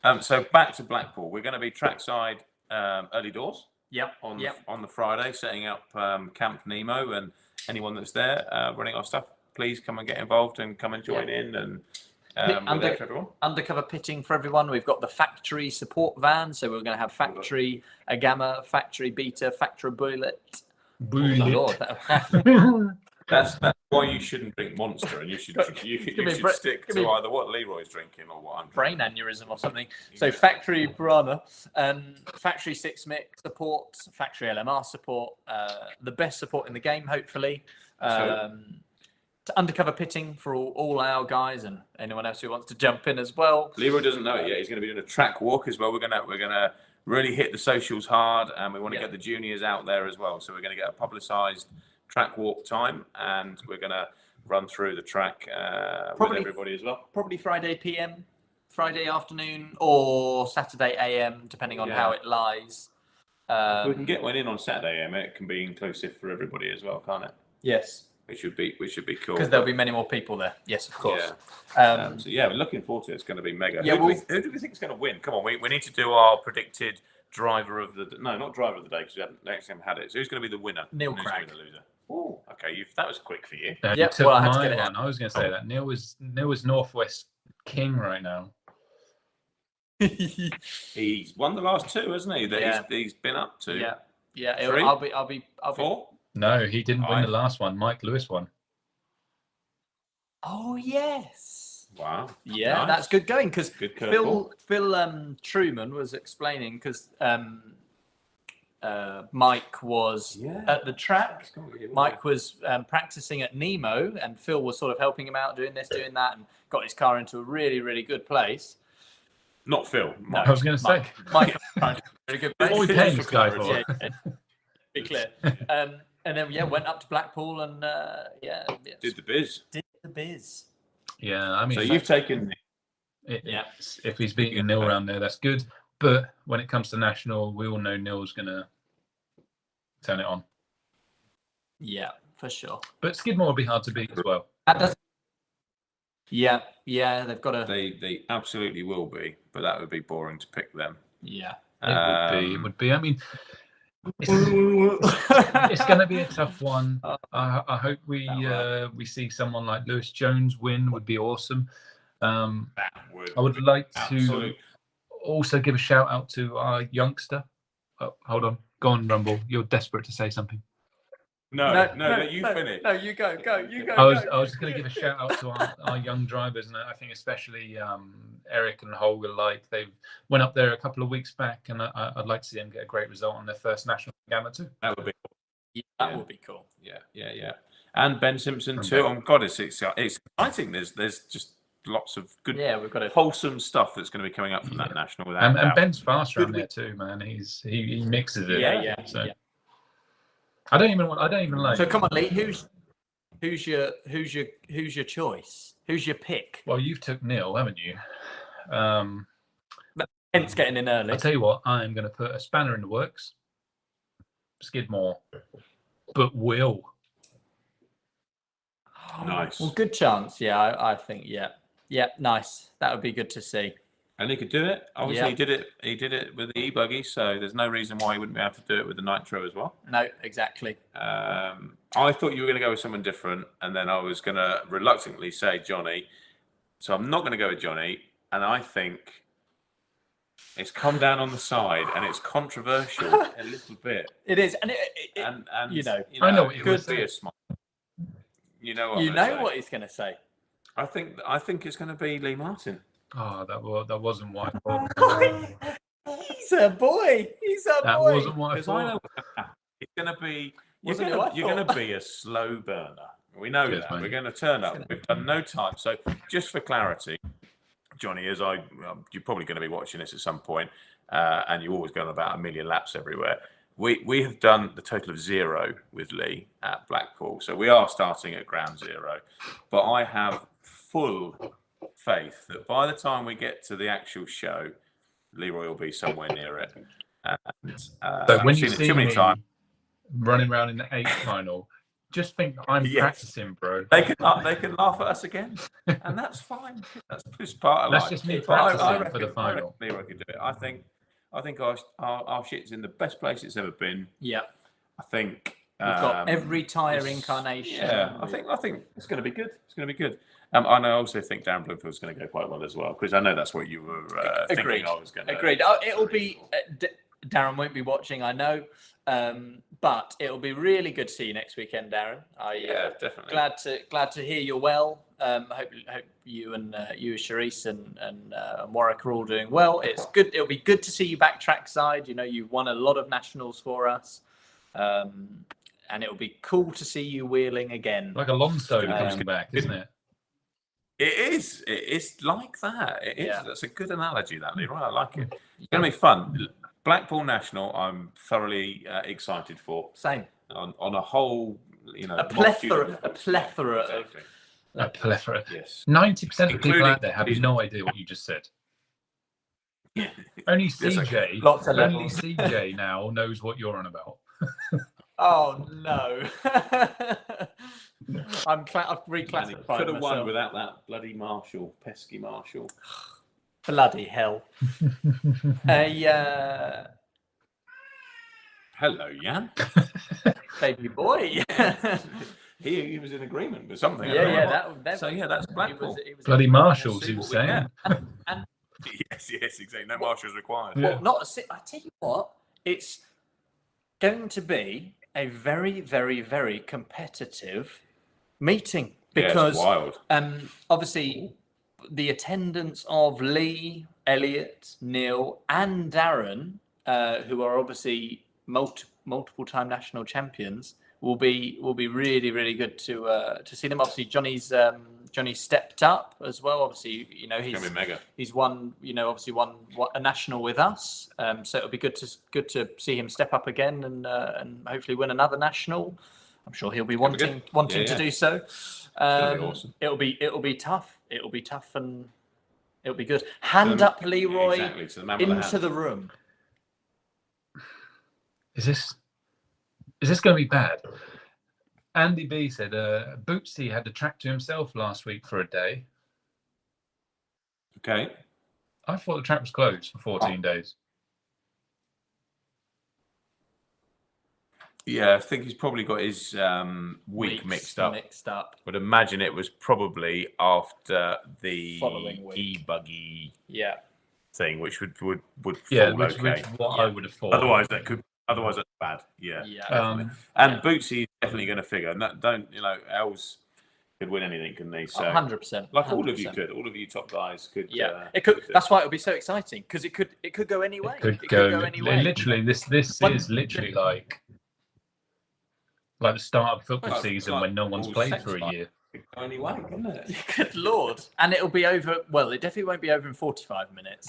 offensive. So back to Blackpool. We're going to be trackside early doors Yep. on Yep. on the Friday, setting up Camp Nemo, and anyone that's there running our stuff, please come and get involved and come and join in. And we're there for everyone. Undercover pitting for everyone. We've got the factory support van, so we're going to have factory a gamma, factory beta, factory bullet. Bullet. Oh, Lord, that- That's why you shouldn't drink Monster, and you should me a should bre- stick give to me- either what Leroy's drinking or what I'm brain drinking. aneurysm or something. So factory piranha, factory 6 mix support, factory LMR support, the best support in the game, hopefully. To undercover pitting for all our guys and anyone else who wants to jump in as well. Leroy doesn't know it yet. He's going to be doing a track walk as well. We're gonna really hit the socials hard, and we want to Yeah. get the juniors out there as well. So we're going to get a publicised track walk time, and we're going to run through the track with Probably- everybody as well. Probably Friday PM, Friday afternoon, or Saturday AM, depending on how it lies. If we can get one in on Saturday, it can be inclusive for everybody as well, can't it? Yes, Which should be cool. because there'll be many more people there. Yes, of course. So yeah, we're looking forward to it. It's going to be mega. Yeah, who do we think is going to win? Come on, we need to do our predicted driver of the not driver of the day because we haven't had it. So who's going to be the winner? Neil And who's going to Cragg. be the loser? Oh, okay. That was quick for you. You Yep, took well, I had to my get it one. I was going to say that Neil is Northwest King right now. He's won the last two, hasn't he? That Yeah. he's been up to. yeah. Three? I'll be. Four. No, he didn't win Aye. the last one. Mike Lewis won. Oh yes. Wow. Yeah, Nice. that's good going because Good curveball. Phil Truman was explaining because Mike was Yeah. at the track. Mike was practicing at Nemo, and Phil was sort of helping him out, doing this, doing that, and got his car into a really, really good place. Not Phil. No, I was going to say. Mike got into a really good place. What are we paying this guy for? Yeah, be clear. And then went up to Blackpool and Did the biz. did the biz. Yeah, I mean, So you've taken. Yeah. if he's beating Neil around there, that's good. But when it comes to national, we all know Neil's going to turn it on. Yeah, for sure. But Skidmore will be hard to beat as well. That does. Yeah, they've got a. They absolutely will be, but that would be boring to pick them. Yeah. It would be. I mean, it's going to be a tough one. I hope we see someone like Lewis Jones win. Would be awesome. That would. I would like to Absolutely. also give a shout out to our youngster. Oh, hold on. Go on, Rumble. You're desperate to say something. No, you finish. No, you go. You go. I was just going to give a shout out to our young drivers, and I think especially Eric and Holger. Like they went up there a couple of weeks back, and I'd like to see them get a great result on their first national gamma too. That would be. Yeah, that would be cool. Yeah. And Ben Simpson From too. Ben. Oh God, it's exciting. There's just lots of good, Yeah, we've got a. wholesome stuff that's going to be coming up from that national. Without And doubt. Ben's fast around Good there too, man. He mixes it. Yeah. So I don't even like. So come on, Lee. Who's your choice? Who's your pick? Well, you've took Neil, haven't you? Hence getting in early. I'll tell you what, I am going to put a spanner in the works. Skidmore, but will. Nice. Well, good chance. Yeah, I think. Yeah, nice. That would be good to see. And he could do it. Obviously, he did it with the e-buggy, so there's no reason why he wouldn't be able to do it with the Nitro as well. No, exactly. I thought you were going to go with someone different, and then I was going to reluctantly say Johnny. So I'm not going to go with Johnny, and I think it's come down on the side, and it's controversial a little bit. It is, and and I know what it you could would be say. a smile. You know what? you I'm know gonna say. what he's going to say. I think it's going to be Lee Martin. Oh, that wasn't what I thought. He's a boy. That wasn't what I Because I know thought. it's going to be. Wasn't it what I You're going thought? to be a slow burner. We know Cheers, that. mate. We're going to turn up. We've done no time. So just for clarity, Johnny, you're probably going to be watching this at some point, and you always go on about 1 million laps everywhere. We have done the total of 0 with Lee at Blackpool, so we are starting at ground zero. But I have full faith that by the time we get to the actual show, Leroy will be somewhere near it. And, So when I've you seen it see too many me times. running around in the 8th final, just think I'm Yes. practicing, bro. They can laugh at us again, and that's fine. That's just part of That's life. just me But practicing for the final. I reckon Leroy can do it. I think our shit's in the best place it's ever been. Yeah, I think we've got every tyre it's- incarnation. Yeah, I think it's going to be good. It's going to be good. And I also think Darren Bloomfield's going to go quite well as well, because I know that's what you were thinking Agreed. I was going to. Agreed. It'll be. Darren won't be watching, I know, but it'll be really good to see you next weekend, Darren. Yeah, definitely. Glad to hear you're well. Hope you and Charisse and Warwick are all doing well. It's good. It'll be good to see you back trackside. You know, you've won a lot of nationals for us, and it'll be cool to see you wheeling again. Like Alonso comes back, isn't it? It is. It's like that. It is. Yeah. That's a good analogy, that Leroy. I like it. It's going to be fun. Blackpool National, I'm thoroughly excited for. Same. On a whole, A plethora of Exactly. A plethora. Yes. 90% of people Including out there have these- no idea what you just said. Only Yes, CJ, Lots of only levels. CJ now knows what you're on about. Oh no! I've And reclassified he could have won myself. without that bloody Marshall, pesky Marshall. Bloody hell! Hello, Jan. Baby boy. He was in agreement with something. I Yeah, don't know yeah. what. That So yeah, that's he Blackpool. was Bloody Marshalls, he see was what we saying. get. Yes, exactly. No marshals required. Yeah. Well, not a si- I tell you what, it's going to be a very, very, very competitive meeting Yeah, it's because wild. obviously the attendance of Lee, Elliot, Neil, and Darren, who are obviously multiple time national champions, will be really, really good to see them. Obviously, Johnny's stepped up as well. Obviously, you know, It's going to be mega. he's won, you know, obviously won a national with us. So it'll be good to see him step up again and hopefully win another national. I'm sure he'll be It'll be wanting good. Yeah, to yeah. do so. gonna be awesome. It'll be tough. It'll be tough and it'll be good. Hand up, Leroy, Exactly, to the man with the into hand. the room. Is this going to be bad? Andy B said Bootsy had the track to himself last week for a day. Okay. I thought the track was closed for 14 days. Yeah, I think he's probably got his week Weeks mixed up. Mixed up. Would imagine it was probably after the Following week. e-buggy Yeah. thing, which would fall Yeah, which okay. is what I would have thought. Otherwise, that's bad. Yeah. Yeah. Definitely. And Bootsy is definitely going to figure. No, don't Els could win anything, couldn't he? So 100%. like all of you 100%. could, all of you top guys could. Yeah, it could. That's why it'll be so exciting because it could go any way. It could go any way. literally. This But- is literally like the start of football Well, season like when no one's all played sex for a life. year. Could go any way, couldn't it? Good lord! And it'll be over. Well, it definitely won't be over in 45 minutes.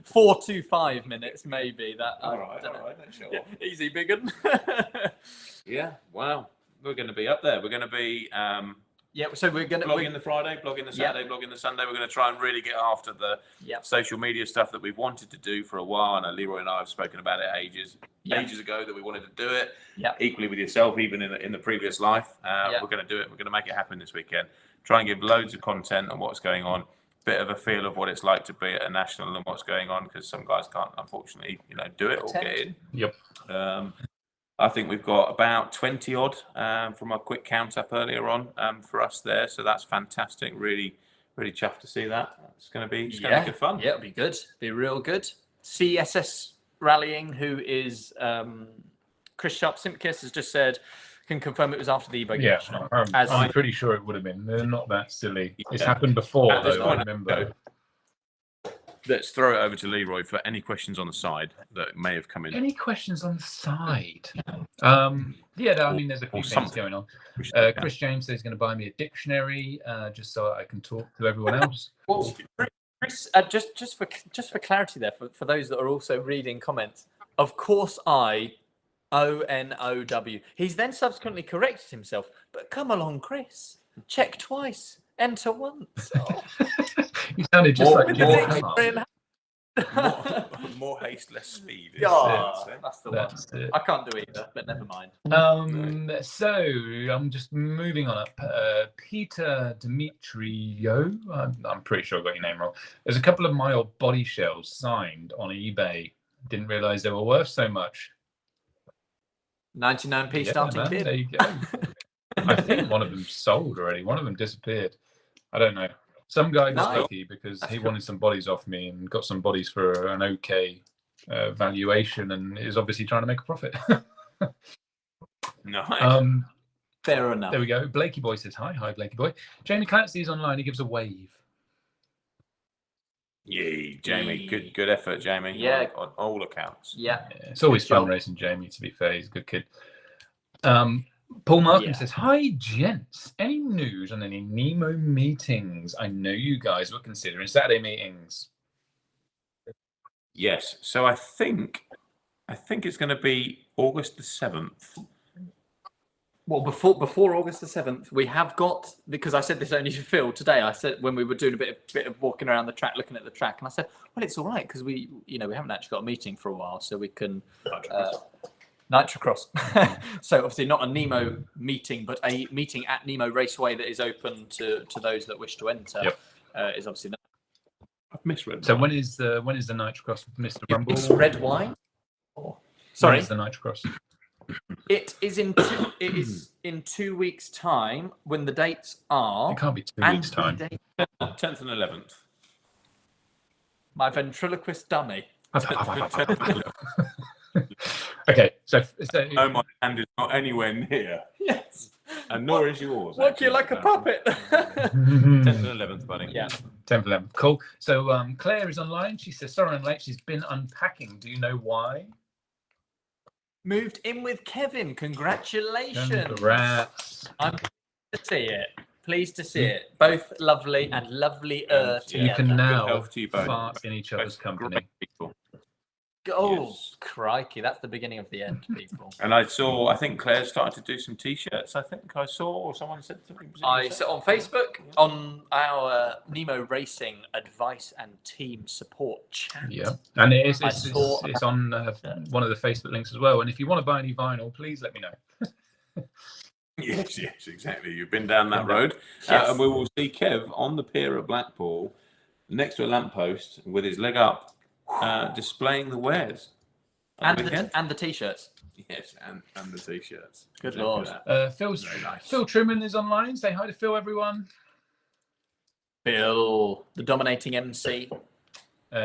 4 to 5 minutes, maybe. That. All right, that's sure. Yeah, easy, big 'un. Yeah, wow. We're going to be up there. We're going to be Yeah, so we're going to blogging the Friday, blogging the Saturday, blogging the Sunday. We're going to try and really get after the social media stuff that we've wanted to do for a while. I know Leroy and I have spoken about it ages ago that we wanted to do it. Equally with yourself, even in the previous life. We're going to do it. We're going to make it happen this weekend. Try and give loads of content on what's going on. Bit of a feel of what it's like to be at a national and what's going on, because some guys can't, unfortunately, do it or get in. Yep. I think we've got about 20 odd from a quick count up earlier on for us there. So that's fantastic. Really, really chuffed to see that. It's going to be good fun. Yeah, it'll be good. Be real good. CSS Rallying, who is Chris Sharp-Simkis, has just said, can confirm it was after the eBay. Yeah, I'm pretty sure it would have been. They're not that silly. It's happened before, though, I remember. Let's throw it over to Leroy for any questions on the side that may have come in. Any questions on the side? I mean, there's a few things going on. Chris James says he's going to buy me a dictionary just so I can talk to everyone else. Well, Chris, just for clarity there, for those that are also reading comments, of course ONOW. He's then subsequently corrected himself, but come along, Chris. Check twice. Enter once. Oh. You sounded just more haste, less speed. That's the one. I can't do either, but never mind. So I'm just moving on up. Peter Demetrio, I'm pretty sure I got your name wrong. There's a couple of my old body shells signed on eBay. Didn't realise they were worth so much. 99p starting bid. There you go. I think one of them sold already. One of them disappeared. I don't know. Some guy got lucky because he wanted some bodies off me and got some bodies for an okay valuation, and is obviously trying to make a profit. Nice. Fair enough. There we go. Blakey Boy says hi. Hi, Blakey Boy. Jamie Clancy is online. He gives a wave. Yay, Jamie. Good effort, Jamie. Yeah. On all accounts. Yeah. It's always fun racing Jamie, to be fair. He's a good kid. Paul Martin says, hi, gents. Any news on any Nemo meetings? I know you guys were considering Saturday meetings. Yes. So I think it's going to be August the 7th. Well, before August the 7th, we have got, because I said this only to Phil today. I said when we were doing a bit of walking around the track, looking at the track, and I said, well, it's all right because we haven't actually got a meeting for a while, so we can Nitrocross. So obviously not a Nemo meeting, but a meeting at Nemo Raceway that is open to those that wish to enter. Yep. Is obviously. I've misread. So when is the Nitrocross, Mr. Rumble? It's red wine. Sorry. When is the Nitrocross? It is in 2 weeks' time when the dates are. It can't be 2 weeks' time. 10th and 11th. My ventriloquist dummy. Okay, so no, my hand is not anywhere near. Yes. And nor is yours. Work you like a puppet. 10th and 11th, buddy. Yeah. 10th and 11th. Cool. So Claire is online. She says, sorry I'm late. She's been unpacking. Do you know why? Moved in with Kevin. Congratulations. Congrats. I'm pleased to see it. Pleased to see it. Both lovely and lovelier together. You can now health to you both. fart in each other's company. Oh, Yes. crikey. That's the beginning of the end, people. And I think Claire started to do some T-shirts, I think I saw, or someone said something. I saw on Facebook, on our Nemo Racing advice and team support chat. Yeah, and it's on one of the Facebook links as well. And if you want to buy any vinyl, please let me know. Yes, exactly. You've been down that road. Yes. And we will see Kev on the pier at Blackpool next to a lamppost with his leg up, displaying the wares. And the T-shirts. Yes, and the T-shirts. Good Lord. Phil Truman is online. Say hi to Phil, everyone. Phil, the dominating MC.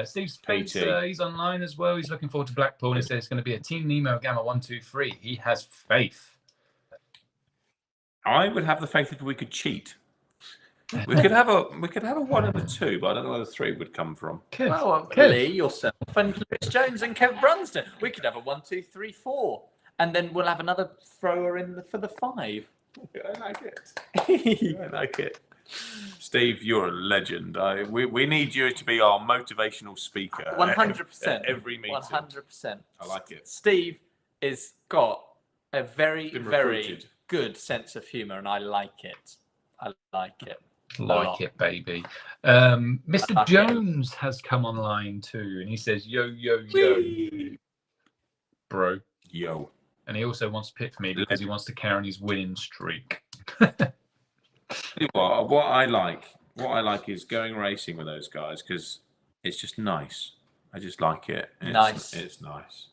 Steve Spencer, he's online as well. He's looking forward to Blackpool. He says it's going to be a Team Nemo Gamma 123. He has faith. I would have the faith if we could cheat. We could have a 1 and a 2, but I don't know where the 3 would come from. Kev. Lee, yourself, and Chris Jones and Kev Brunston. We could have a 1, 2, 3, 4, and then we'll have another thrower in for the 5. I like it. I like it. Steve, you're a legend. We need you to be our motivational speaker. 100%. At every meeting. 100%. I like it. Steve has got a very good sense of humour, and I like it. I like it. Like it, baby. Mr. like Jones has come online too, and he says, "Yo, yo, yo, bro." Yo. And he also wants to pick for me because he wants to carry on his winning streak. What I like is going racing with those guys because it's just nice. I just like it. It's nice.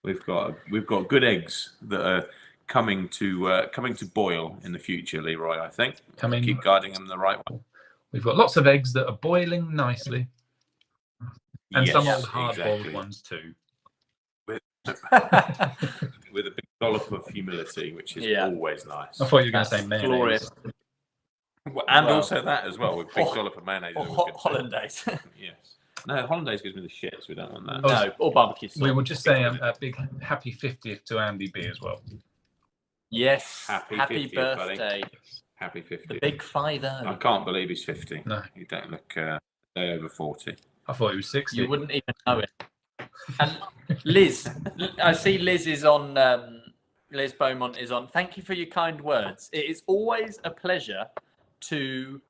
We've got good eggs that are coming to boil in the future, Leroy. I think. Keep guiding them the right way. We've got lots of eggs that are boiling nicely, and some old hard-boiled ones too. With a big dollop of humility, which is always nice. I thought you were going to say mayonnaise. Glorious. And also that as well, with big dollop of mayonnaise. Or hot hollandaise. Yes. No, hollandaise gives me the shits. We don't want that. No, or barbecue sauce. We will just say a big happy 50th to Andy B as well. Yes. Happy 50th, birthday. Buddy. Happy 50th. The big 50. I can't believe he's 50. No. You don't look a day over 40. I thought he was 60. You wouldn't even know it. And Liz, I see Liz is on. Liz Beaumont is on. Thank you for your kind words. It is always a pleasure to.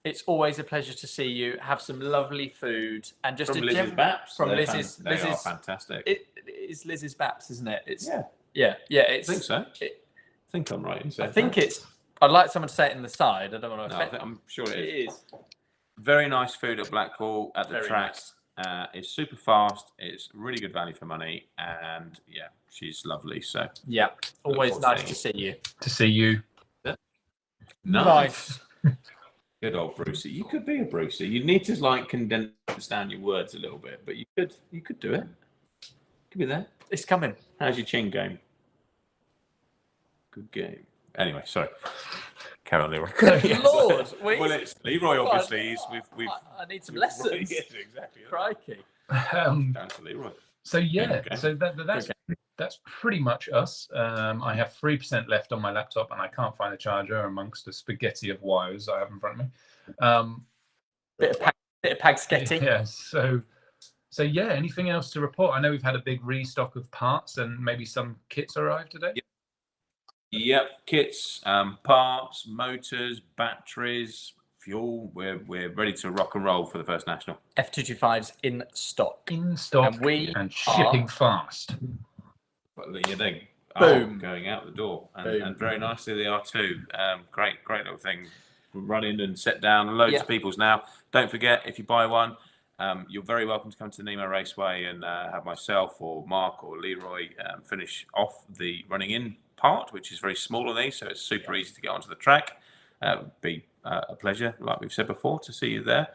It's always a pleasure to see you. Have some lovely food and just From Liz's Baps. From They Liz's. are fantastic. It is Liz's Baps, isn't it? It's yeah. It's, I think so. I think I'm right in saying I think that. it's. I'd like someone to say it in the side. I don't want to. No, I'm sure it is. It is. Very nice food at Blackpool at the Very track. nice. It's super fast. It's really good value for money, and she's lovely. So Yeah, always forward nice to to see you. To see you. nice. Good old Brucey. You could be a Brucey. You need to condense down your words a little bit, but you could do it. Could be there. It's coming. How's your chin game? Good game. Anyway, sorry. Carry on, Leroy. Lord, well, it's Leroy. Obviously, we've. I need some lessons. Yes, exactly. Crikey. Down to Leroy. So Okay. so that's pretty much us. I have 3% left on my laptop, and I can't find a charger amongst the spaghetti of wires I have in front of me. Bit of pagsketty. Yeah. So yeah. Anything else to report? I know we've had a big restock of parts, and maybe some kits arrived today. Yep, kits, parts, motors, batteries, fuel. We're ready to rock and roll for the first national. F225s in stock. In stock and shipping fast. But they Boom. going out the door, and very nicely they are too. Great little thing. Run in and set down loads of people's now. Don't forget, if you buy one, you're very welcome to come to Nemo Raceway and have myself or Mark or Leroy finish off the running in part, which is very small on these, so it's super easy to get onto the track. It would be a pleasure, like we've said before, to see you there.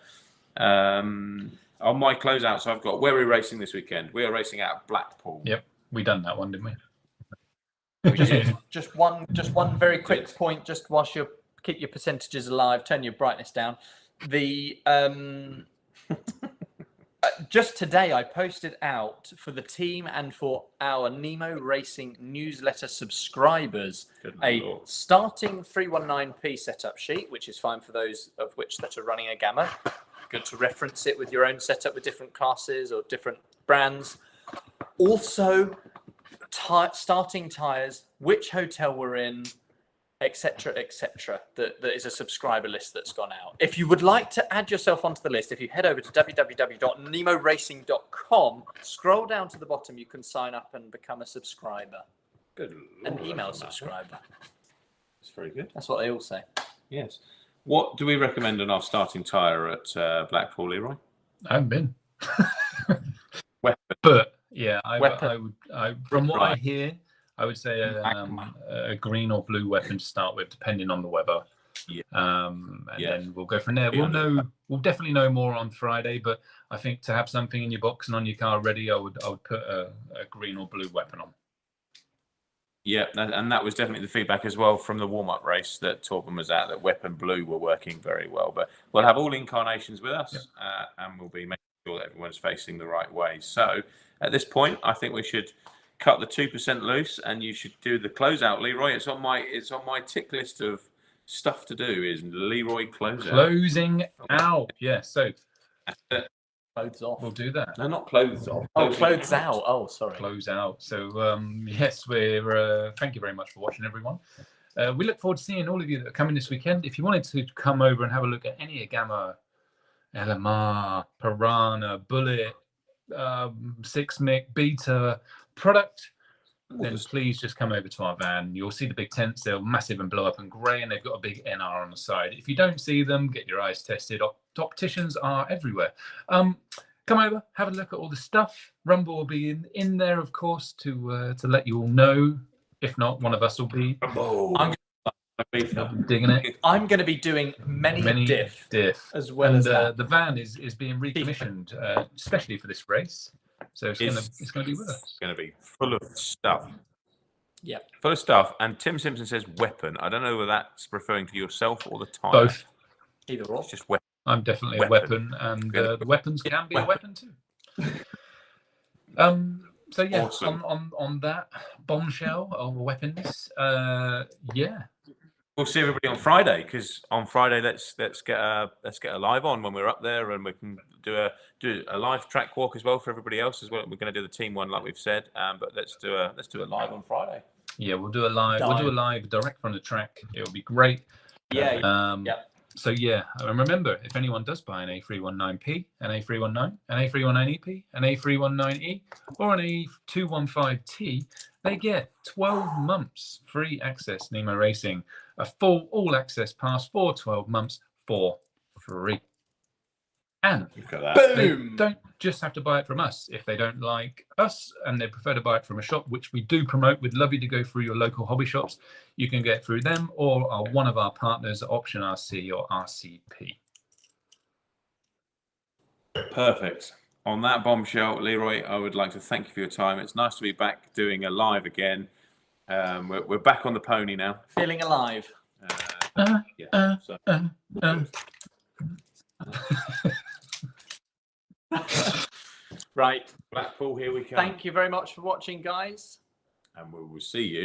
On my closeout, so I've got where we're racing this weekend. We are racing out at Blackpool. Yep, we done that one, didn't we? Just one very quick point, just whilst you keep your percentages alive, turn your brightness down. The just today I posted out for the team and for our Nemo Racing newsletter subscribers a starting 319p setup sheet, which is fine for those of which that are running a Gamma. Good to reference it with your own setup with different classes or different brands. Also, starting tyres, which hotel we're in, etc., etc. That is a subscriber list that's gone out. If you would like to add yourself onto the list, if you head over to www.nemoracing.com, scroll down to the bottom, you can sign up and become a subscriber. Good An email subscriber. That's very good. That's what they all say. Yes. What do we recommend on our starting tyre at Blackpool, Leroy? I haven't been. Weapon. But yeah, I would. From what I hear, I would say a green or blue weapon to start with, depending on the weather. Yeah. Then we'll go from there. We'll definitely know more on Friday, but I think to have something in your box and on your car ready, I would put a green or blue weapon on. Yeah, and that was definitely the feedback as well from the warm-up race that Torben was at, that Weapon Blue were working very well. But we'll have all incarnations with us, and we'll be making sure that everyone's facing the right way. So at this point, I think we should cut the 2% loose, and you should do the closeout, Leroy. It's on my tick list of stuff to do. Is Leroy closeout? Closing out. Yeah. So clothes off. We'll do that. No, not clothes off. Clothes out. Oh, sorry. Close out. So yes, we're. Thank you very much for watching, everyone. We look forward to seeing all of you that are coming this weekend. If you wanted to come over and have a look at any Gamma, LMR, Piranha, Bullet, 6MIC, Beta product, then please just come over to our van. You'll see the big tents. They're massive and blow up and grey, and they've got a big NR on the side. If you don't see them, get your eyes tested. Opticians are everywhere. Come over, have a look at all the stuff. Rumble will be in there, of course, to let you all know. If not, one of us will be. I'm digging it. I'm going to be doing many diff as well as that. The van is being recommissioned, especially for this race. So it's going to be with us. It's going to be full of stuff. Yeah, full of stuff. And Tim Simpson says weapon. I don't know whether that's referring to yourself or the tire. Both. Either or. It's just weapon. I'm definitely a weapon, and the weapons can be a weapon too. So yeah, awesome. on that bombshell of weapons, yeah. We'll see everybody on Friday, because on Friday let's get a live on when we're up there, and we can do a live track walk as well for everybody else as well. We're going to do the team one like we've said, but let's do a live on Friday. Yeah, we'll do a live. We'll do a live direct from the track. It'll be great. Yeah. So yeah, and remember, if anyone does buy an A319P, an A319, an A319EP, an A319E, or an A215T, they get 12 months free access Nemo Racing, a full all-access pass for 12 months for free. And they don't just have to buy it from us. If they don't like us and they prefer to buy it from a shop, which we do promote, we'd love you to go through your local hobby shops. You can get through them or one of our partners, Option RC or RCP. Perfect. On that bombshell, Leroy, I would like to thank you for your time. It's nice to be back doing a live again. We're back on the pony now. Feeling alive. Right. Blackpool, here we come. Thank you very much for watching, guys. And we will see you